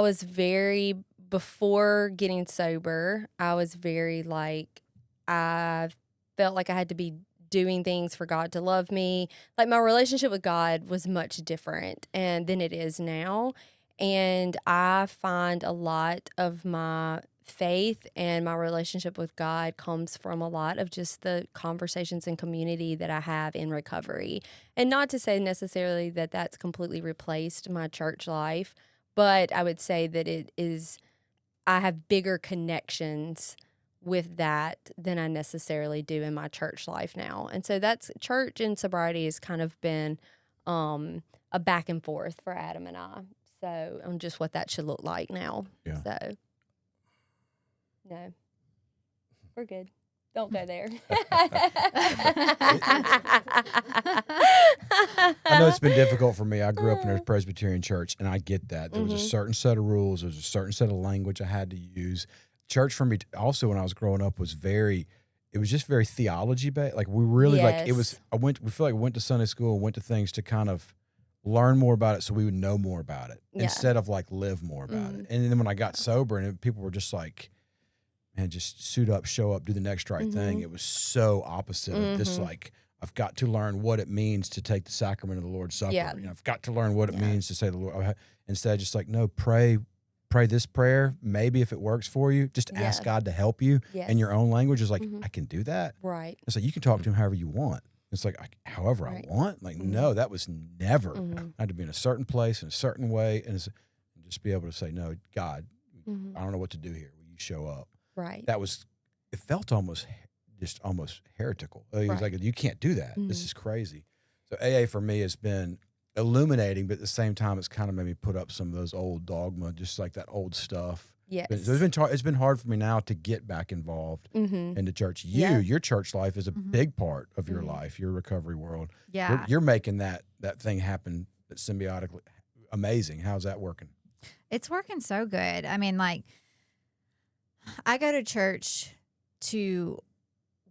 was very before getting sober. I was very like I felt like I had to be doing things for God to love me. Like my relationship with God was much different than it is now. And I find a lot of my faith and my relationship with God comes from a lot of just the conversations and community that I have in recovery. And not to say necessarily that that's completely replaced my church life, but I would say that I have bigger connections with that than I necessarily do in my church life now. And so that's church and sobriety has kind of been a back and forth for Adam and I. So on just what that should look like now. Yeah. So no, we're good. Don't go there. I know it's been difficult for me. I grew up in a Presbyterian church, and I get that. There was a certain set of rules. There was a certain set of language I had to use. Church for me, also when I was growing up, was it was just very theology based. Like we really like it was. Yes. We feel like we went to Sunday school and went to things to kind of learn more about it, so we would know more about it Yeah. instead of like live more about it. And then when I got sober, and people were just like, "Man, just suit up, show up, do the next right thing." It was so opposite of this. Like I've got to learn what it means to take the sacrament of the Lord's Supper. Yeah. You know, I've got to learn what it means to say the Lord. Instead, just like no, pray this prayer. Maybe if it works for you, just ask God to help you in your own language. Is like I can do that. Right. It's like you can talk to him however you want. It's like however Right. I want. Like no, that was never. I had to be in a certain place in a certain way, and just be able to say no, God. I don't know what to do here. Will you show up? Right. It felt almost heretical. It was Right. like, you can't do that. This is crazy. So AA for me has been illuminating, but at the same time, it's kind of made me put up some of those old dogma, just like that old stuff. Yes. So it's been hard for me now to get back involved in the church. Your church life is a big part of your life, your recovery world. Yeah. You're making that thing happen symbiotically. Amazing. How's that working? It's working so good. I mean, like, I go to church to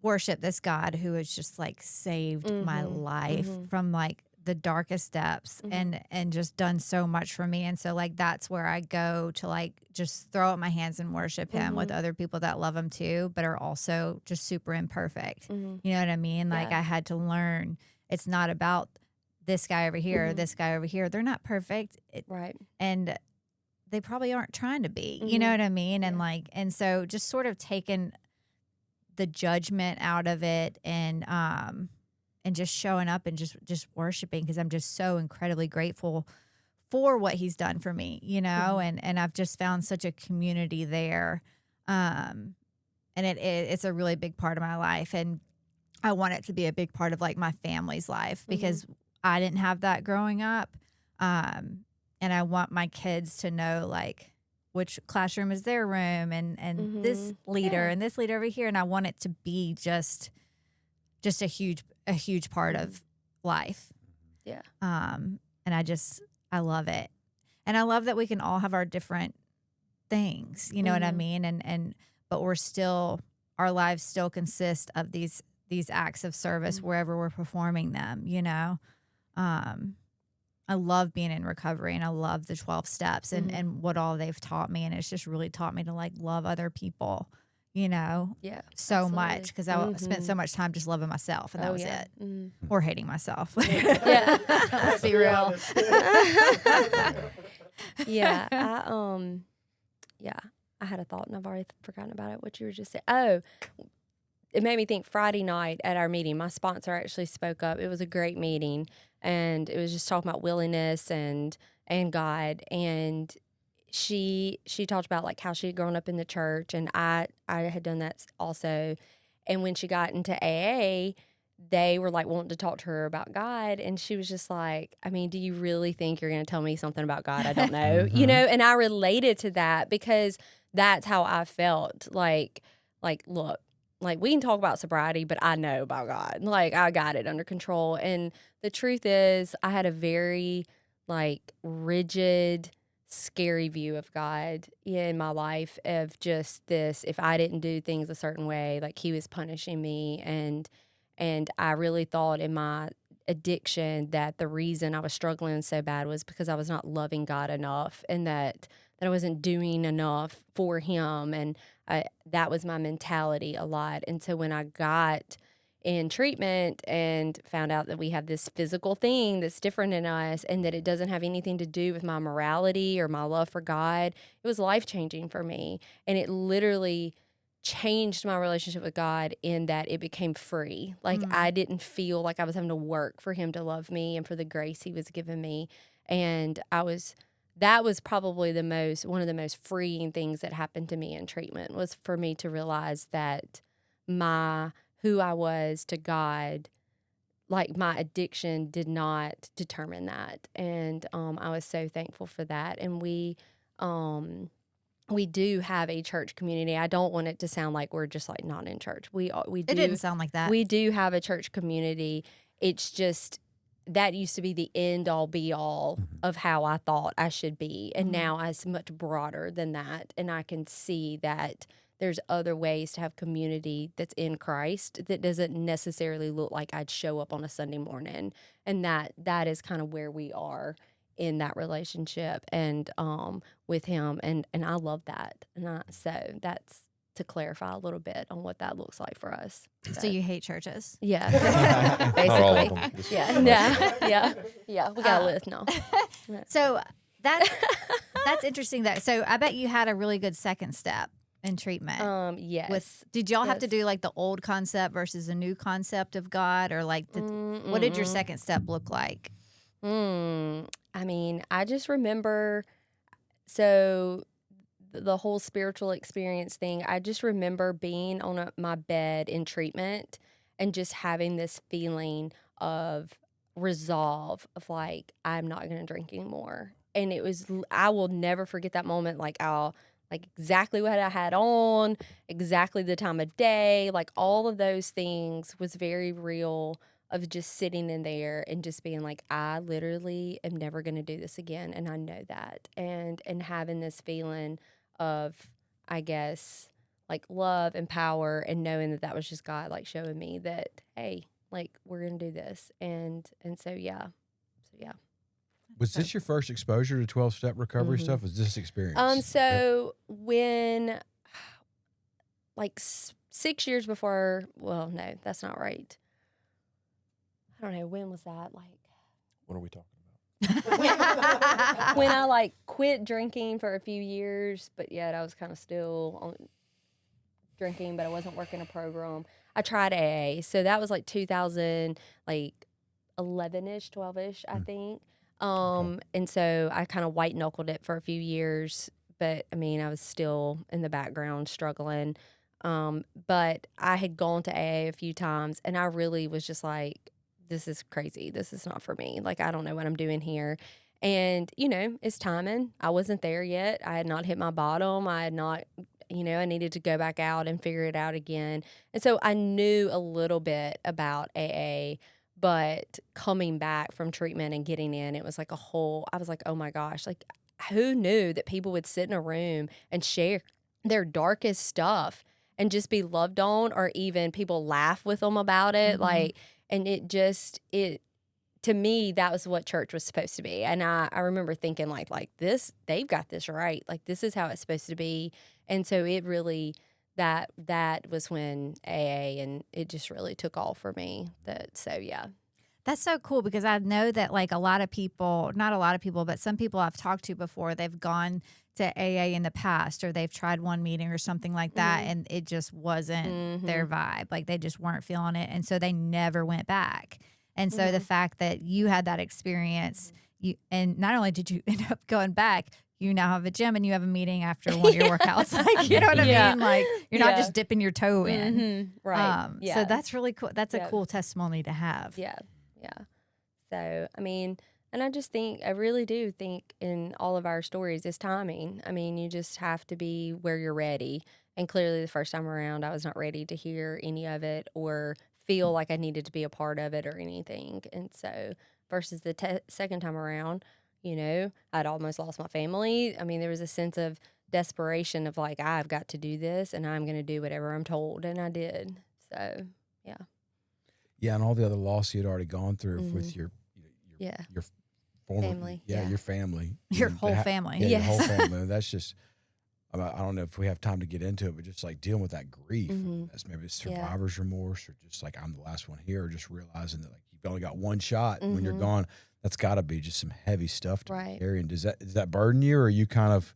worship this God who has just like saved my life from like the darkest depths and just done so much for me. And so like that's where I go to like just throw up my hands and worship him with other people that love him too, but are also just super imperfect. You know what I mean? Like I had to learn it's not about this guy over here, this guy over here. They're not perfect. Right. And they probably aren't trying to be, you know what I mean? And like, and so just sort of taking the judgment out of it and just showing up and just worshiping, because I'm just so incredibly grateful for what he's done for me, you know, and I've just found such a community there. And it's a really big part of my life. And I want it to be a big part of like my family's life, because I didn't have that growing up. And I want my kids to know like which classroom is their room and this leader and this leader over here. And I want it to be just a huge part of life. Yeah. And I love it. And I love that we can all have our different things, you know what I mean? But we're still, our lives still consist of these acts of service wherever we're performing them, you know? I love being in recovery, and I love the 12 steps and what all they've taught me. And it's just really taught me to like love other people, you know, so much, because I spent so much time just loving myself, and that was it. Or hating myself. Let's be real. I had a thought and I've already forgotten about it. What you were just saying. Oh, it made me think. Friday night at our meeting, my sponsor actually spoke up. It was a great meeting, and it was just talking about willingness and God. And she talked about like how she had grown up in the church, and I had done that also. And when she got into AA, they were like wanting to talk to her about God, and she was just like, I mean, do you really think you're going to tell me something about God I don't know? You know, and I related to that because that's how I felt. Like look, like we can talk about sobriety, but I know about God. Like I got it under control. And the truth is, I had a very like rigid, scary view of God in my life, of just this, if I didn't do things a certain way, like he was punishing me. And I really thought in my addiction that the reason I was struggling so bad was because I was not loving God enough, and that I wasn't doing enough for him. And that was my mentality a lot. And so when I got in treatment and found out that we have this physical thing that's different in us, and that it doesn't have anything to do with my morality or my love for God, it was life-changing for me. And it literally changed my relationship with God in that it became free. Like I didn't feel like I was having to work for him to love me and for the grace he was giving me. And that was probably one of the most freeing things that happened to me in treatment, was for me to realize that who I was to God, like my addiction did not determine that. And I was so thankful for that. And we do have a church community. I don't want it to sound like we're just like not in church. We do. It didn't sound like that. We do have a church community. It's just that used to be the end all be all of how I thought I should be. And now it's much broader than that. And I can see that there's other ways to have community that's in Christ that doesn't necessarily look like I'd show up on a Sunday morning. And that is kind of where we are in that relationship and with him. And I love that. And so that's to clarify a little bit on what that looks like for us. So you hate churches? Yeah. Not all of Basically. them. Just Yeah. We got a list now. So that's interesting though. So I bet you had a really good second step in treatment. Yes. Did y'all have to do like the old concept versus a new concept of God, or like what did your second step look like? I mean, I just remember, so the whole spiritual experience thing, I just remember being on my bed in treatment and just having this feeling of resolve of like, I'm not going to drink anymore. And I will never forget that moment. Like exactly what I had on, exactly the time of day, like all of those things was very real, of just sitting in there and just being like, I literally am never going to do this again. And I know that. And having this feeling of, I guess, like love and power, and knowing that was just God, like showing me that, hey, like we're going to do this. And so, yeah. Was this your first exposure to 12-step recovery stuff? Was this experience? So when, like 6 years before, well, no, that's not right. I don't know, when was that? Like, What are we talking about? when I like quit drinking for a few years, but yet I was kind of still drinking, but I wasn't working a program. I tried AA, so that was like 2000, like 11ish, 12ish, I think. And so I kind of white knuckled it for a few years, but I mean, I was still in the background struggling. But I had gone to AA a few times, and I really was just like, this is crazy. This is not for me. Like, I don't know what I'm doing here. And, it's timing. I wasn't there yet. I had not hit my bottom. I had not, I needed to go back out and figure it out again. And so I knew a little bit about AA, but coming back from treatment and getting in, it was like I was like, oh my gosh, like who knew that people would sit in a room and share their darkest stuff and just be loved on, or even people laugh with them about it. Like, and to me, that was what church was supposed to be. And I remember thinking like this, they've got this right. Like, this is how it's supposed to be. And so it really, that was when AA, and it just really took off for me. That's so cool, because I know that like not a lot of people, but some people I've talked to before, they've gone to AA in the past, or they've tried one meeting or something like that, and it just wasn't their vibe. Like, they just weren't feeling it. And so they never went back. And so the fact that you had that experience, and not only did you end up going back, you now have a gym and you have a meeting after one of your workouts. Like, you know what I mean? Like, you're not just dipping your toe in. Right. So that's really cool. That's a cool testimony to have. Yeah. So, I mean, and I really do think in all of our stories is timing. I mean, you just have to be where you're ready. And clearly the first time around, I was not ready to hear any of it or feel like I needed to be a part of it or anything. And so versus the second time around, I'd almost lost my family. I mean, there was a sense of desperation of like, I've got to do this and I'm going to do whatever I'm told. And I did. So, yeah. Yeah, and all the other loss you had already gone through with your former family. your family, Your whole family. your whole family. That's just, I don't know if we have time to get into it, but just like dealing with that grief, that's maybe survivor's remorse, or just like I'm the last one here, or just realizing that like you've only got one shot when you're gone. That's got to be just some heavy stuff to carry. And does that burden you, or are you kind of?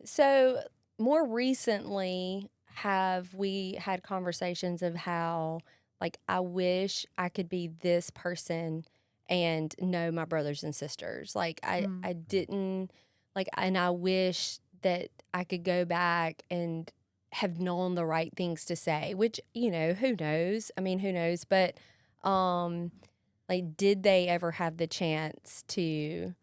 So more recently, have we had conversations of how, like, I wish I could be this person and know my brothers and sisters. Like, I didn't, like, and I wish that I could go back and have known the right things to say, which, who knows? I mean, who knows? But, like, did they ever have the chance to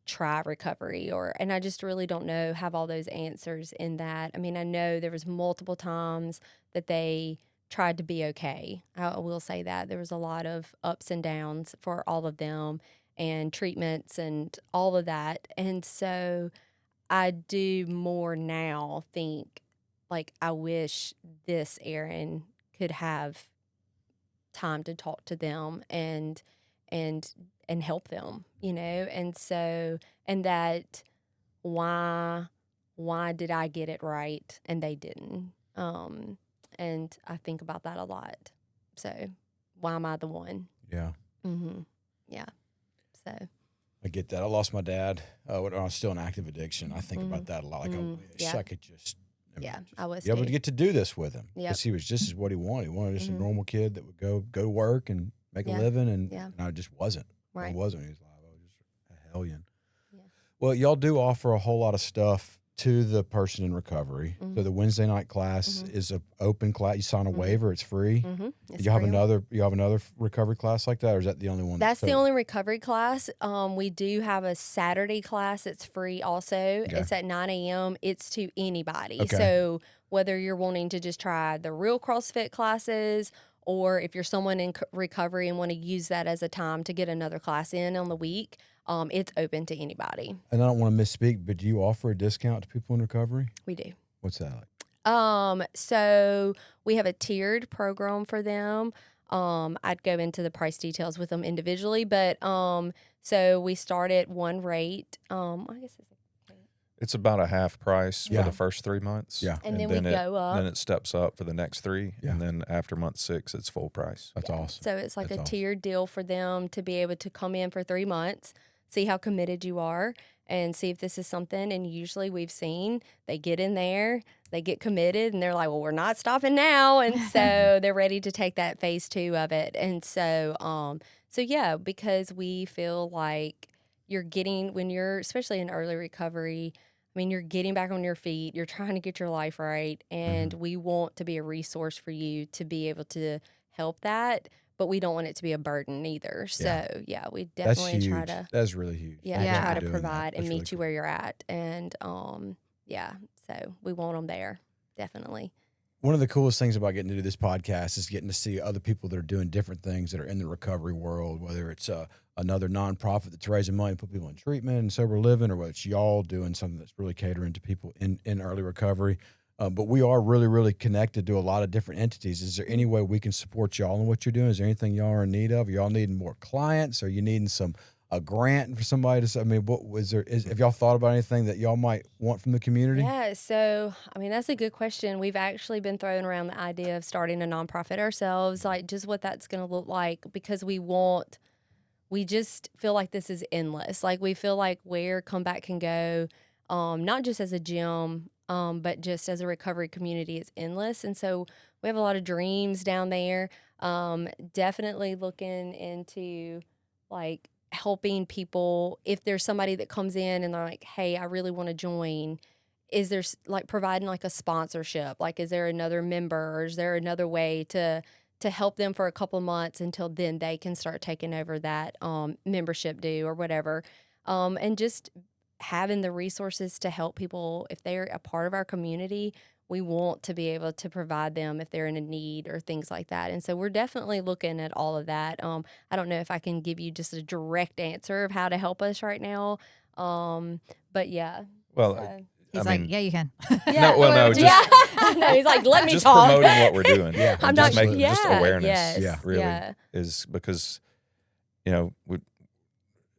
try recovery? And I just really don't have all those answers in that. I mean, I know there was multiple times that they tried to be okay. I will say that there was a lot of ups and downs for all of them, and treatments and all of that. And so I do more now think like, I wish this Erin could have time to talk to them and help them, and so, and that why did I get it right and they didn't? And I think about that a lot. So why am I the one? Yeah. Yeah. So I get that. I lost my dad when I was still in active addiction. I think about that a lot. Like, I wish I could just, I was be able to get to do this with him. Yeah. Because he was just what he wanted. He wanted just a normal kid that would go to work and make a living, and I just wasn't. Right. I wasn't. He was like, I was just a hellion. Yeah. Well, y'all do offer a whole lot of stuff to the person in recovery. So the Wednesday night class is an open class. You sign a waiver; it's free. You have another recovery class like that, or is that the only one? That's the only recovery class. We do have a Saturday class that's free also. Okay. It's at 9 a.m. It's to anybody. Okay. So whether you're wanting to just try the real CrossFit classes, or if you're someone in recovery and want to use that as a time to get another class in on the week, it's open to anybody. And I don't want to misspeak, but do you offer a discount to people in recovery? We do. What's that like? So we have a tiered program for them. I'd go into the price details with them individually, but so we start at one rate. I guess it's about a half price for the first 3 months. Yeah. And then we go up. Then it steps up for the next 3. Yeah. And then after month 6, it's full price. That's awesome. So it's like a tiered deal for them to be able to come in for 3 months, see how committed you are, and see if this is something. And usually we've seen they get in there, they get committed, and they're like, well, we're not stopping now. And so they're ready to take that phase 2 of it. And so, yeah, because we feel like you're getting, when you're, especially in early recovery, I mean, you're getting back on your feet, you're trying to get your life right, and we want to be a resource for you to be able to help that, but we don't want it to be a burden either. So, yeah, we definitely try to. That's really huge. Try to provide and meet you where you're at. And, so we want them there, definitely. one of the coolest things about getting to do this podcast is getting to see other people that are doing different things that are in the recovery world, whether it's another nonprofit that's raising money to put people in treatment and sober living, or whether it's y'all doing something that's really catering to people in early recovery. But we are really, really connected to a lot of different entities. Is there any way we can support y'all in what you're doing? Is there anything y'all are in need of? Are y'all needing more clients? Are you needing a grant for somebody to? I mean, what was there? Have y'all thought about anything that y'all might want from the community? Yeah, so I mean that's a good question. We've actually been throwing around the idea of starting a nonprofit ourselves, like just what that's going to look like, because we just feel like this is endless. Like we feel like where Comeback can go, not just as a gym, but just as a recovery community, is endless. And so we have a lot of dreams down there. Definitely looking into like helping people. If there's somebody that comes in and they're like, hey, I really want to join, is there like providing like a sponsorship? Like, is there another member, or is there another way to help them for a couple of months until then they can start taking over that membership due or whatever? And just having the resources to help people if they're a part of our community. We want to be able to provide them if they're in a need or things like that. And so we're definitely looking at all of that. I don't know if I can give you just a direct answer of how to help us right now. But yeah. Well, So. He's I like, mean, yeah, you can. Yeah. No, well, no, just- yeah. No, he's like, let me just talk. promoting what we're doing. Yeah, I'm just not. making Yeah. just awareness. Yes, Yeah. Really Yeah. is because, it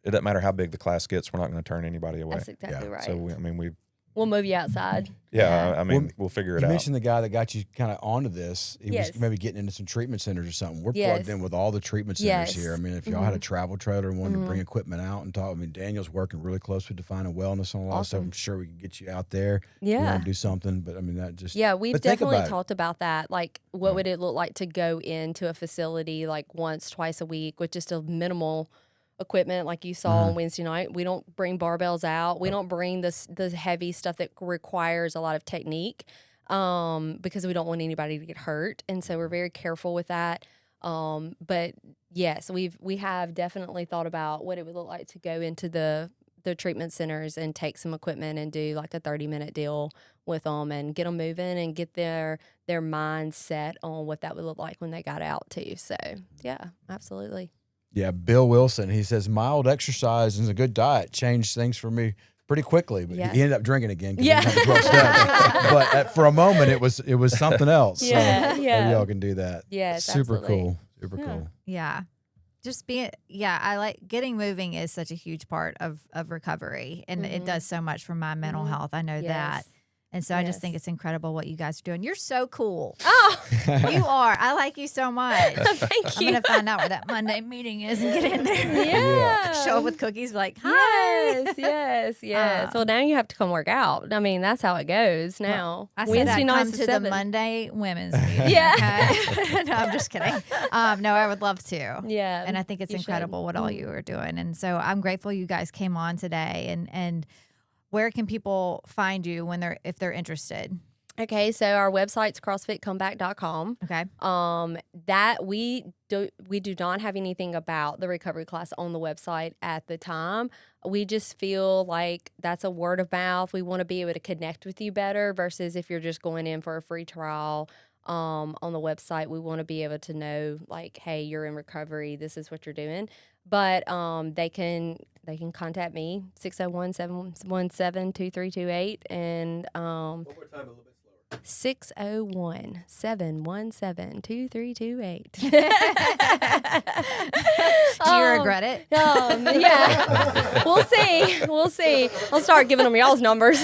doesn't matter how big the class gets. We're not going to turn anybody away. That's exactly right. So We'll move you outside. I mean, we'll figure it You out. mentioned the guy that got you kind of onto this. He Yes. was maybe getting into some treatment centers or something. We're Yes. plugged in with all the treatment centers Yes. here. I mean, if y'all had a travel trailer and wanted to bring equipment out and talk, I mean, Daniel's working really close with Defining Wellness on a lot of stuff. Awesome. I'm sure we can get you out there. Yeah. You want to do something, but I mean, that just Yeah, we've but think definitely about it. talked about that. Like, what would it look like to go into a facility like once, twice a week with just a minimal equipment like you saw on Wednesday night? We don't bring barbells out. We don't bring the heavy stuff that requires a lot of technique because we don't want anybody to get hurt. And so we're very careful with that. But yes, we have definitely thought about what it would look like to go into the treatment centers and take some equipment and do like a 30-minute deal with them and get them moving and get their mind set on what that would look like when they got out too. So yeah, absolutely. Yeah, Bill Wilson, he says mild exercise and a good diet changed things for me pretty quickly, but Yeah. he ended up drinking again. 'Cause Yeah. he didn't have the 12 steps. But for a moment, it was something else. Yeah, so yeah. maybe y'all can do that. Yes, super absolutely. cool, super Yeah. cool. Yeah. Just being, I like getting moving is such a huge part of recovery. And it does so much for my mental health. I know that. Yes. And so I just think Yes. it's incredible what you guys are doing. You're so cool. Oh, You are. I like you so much. thank I'm you. going to find out where that Monday meeting is and get in there. Yeah. Show up with cookies, like, hi. Yes. Well, now you have to come work out. I mean, that's how it goes now. I said Wednesday I'd come nights to at the 7. Monday women's meeting. Yeah. Okay? No, I'm just kidding. No, I would love to. Yeah. And I think it's you should. incredible what all you are doing. And so I'm grateful you guys came on today. And where can people find you if they're interested? Okay, so our website's crossfitcomeback.com. Okay. That we do not have anything about the recovery class on the website at the time. We just feel like that's a word of mouth. We want to be able to connect with you better versus if you're just going in for a free trial. On the website, we want to be able to know, like, hey, you're in recovery. This is what you're doing. But they can contact me 601-717-2328 and One more time, a little bit slower. 601-717-2328. Do you regret it? Yeah. We'll see. I'll start giving them y'all's numbers.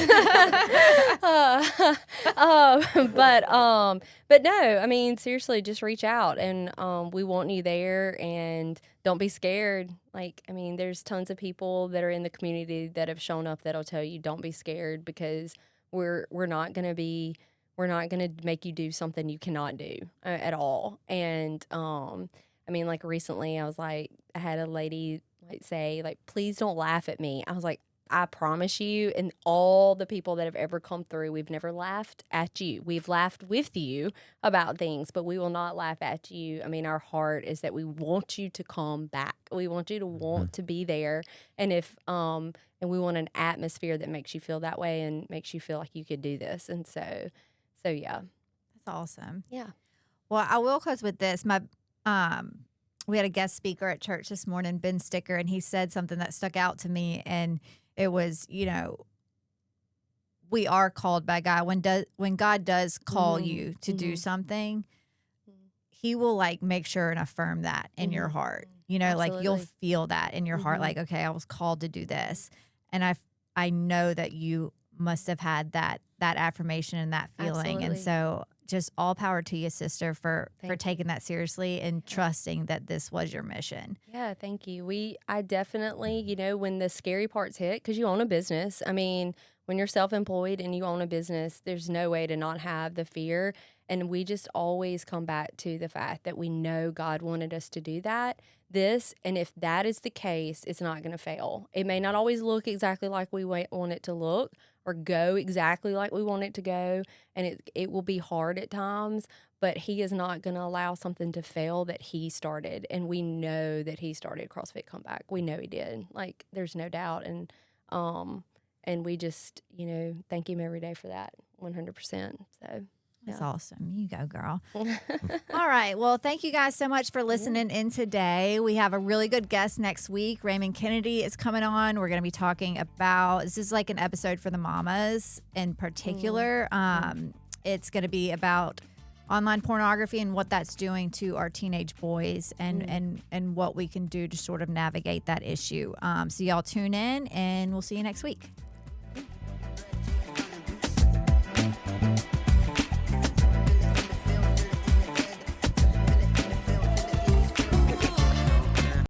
But no, I mean, seriously, just reach out and we want you there and don't be scared. Like, I mean, there's tons of people that are in the community that have shown up that'll tell you don't be scared because we're not going to make you do something you cannot do at all. And I mean, like recently I had a lady say, like, please don't laugh at me. I was like, I promise you, and all the people that have ever come through, we've never laughed at you. We've laughed with you about things, but we will not laugh at you. I mean, our heart is that we want you to come back. We want you to want to be there. And and we want an atmosphere that makes you feel that way and makes you feel like you could do this. And so yeah. That's awesome. Yeah. Well, I will close with this. We had a guest speaker at church this morning, Ben Sticker, and he said something that stuck out to me, and it was, we are called by God. When God does call you to do something, He will like make sure and affirm that in your heart. Like you'll Absolutely. feel that in your heart, like, okay, I was called to do this, and I know that you must have had that affirmation and that feeling, and Absolutely. so just all power to you, sister, for Thank you. taking that seriously and trusting that this was your mission. Yeah, thank you. I definitely, when the scary parts hit, because you own a business. I mean, when you're self-employed and you own a business, there's no way to not have the fear. And we just always come back to the fact that we know God wanted us to do that. And if that is the case, it's not going to fail. It may not always look exactly like we want it to look or go exactly like we want it to go. And it will be hard at times, but He is not going to allow something to fail that He started. And we know that He started CrossFit Comeback. We know He did. Like, there's no doubt. And we just, thank Him every day for that, 100%. So. That's Yeah. awesome. You go, girl. All right. Well, thank you guys so much for listening in today. We have a really good guest next week. Raymond Kennedy is coming on. We're going to be talking about, this is like an episode for the mamas in particular. It's going to be about online pornography and what that's doing to our teenage boys and what we can do to sort of navigate that issue. So y'all tune in and we'll see you next week.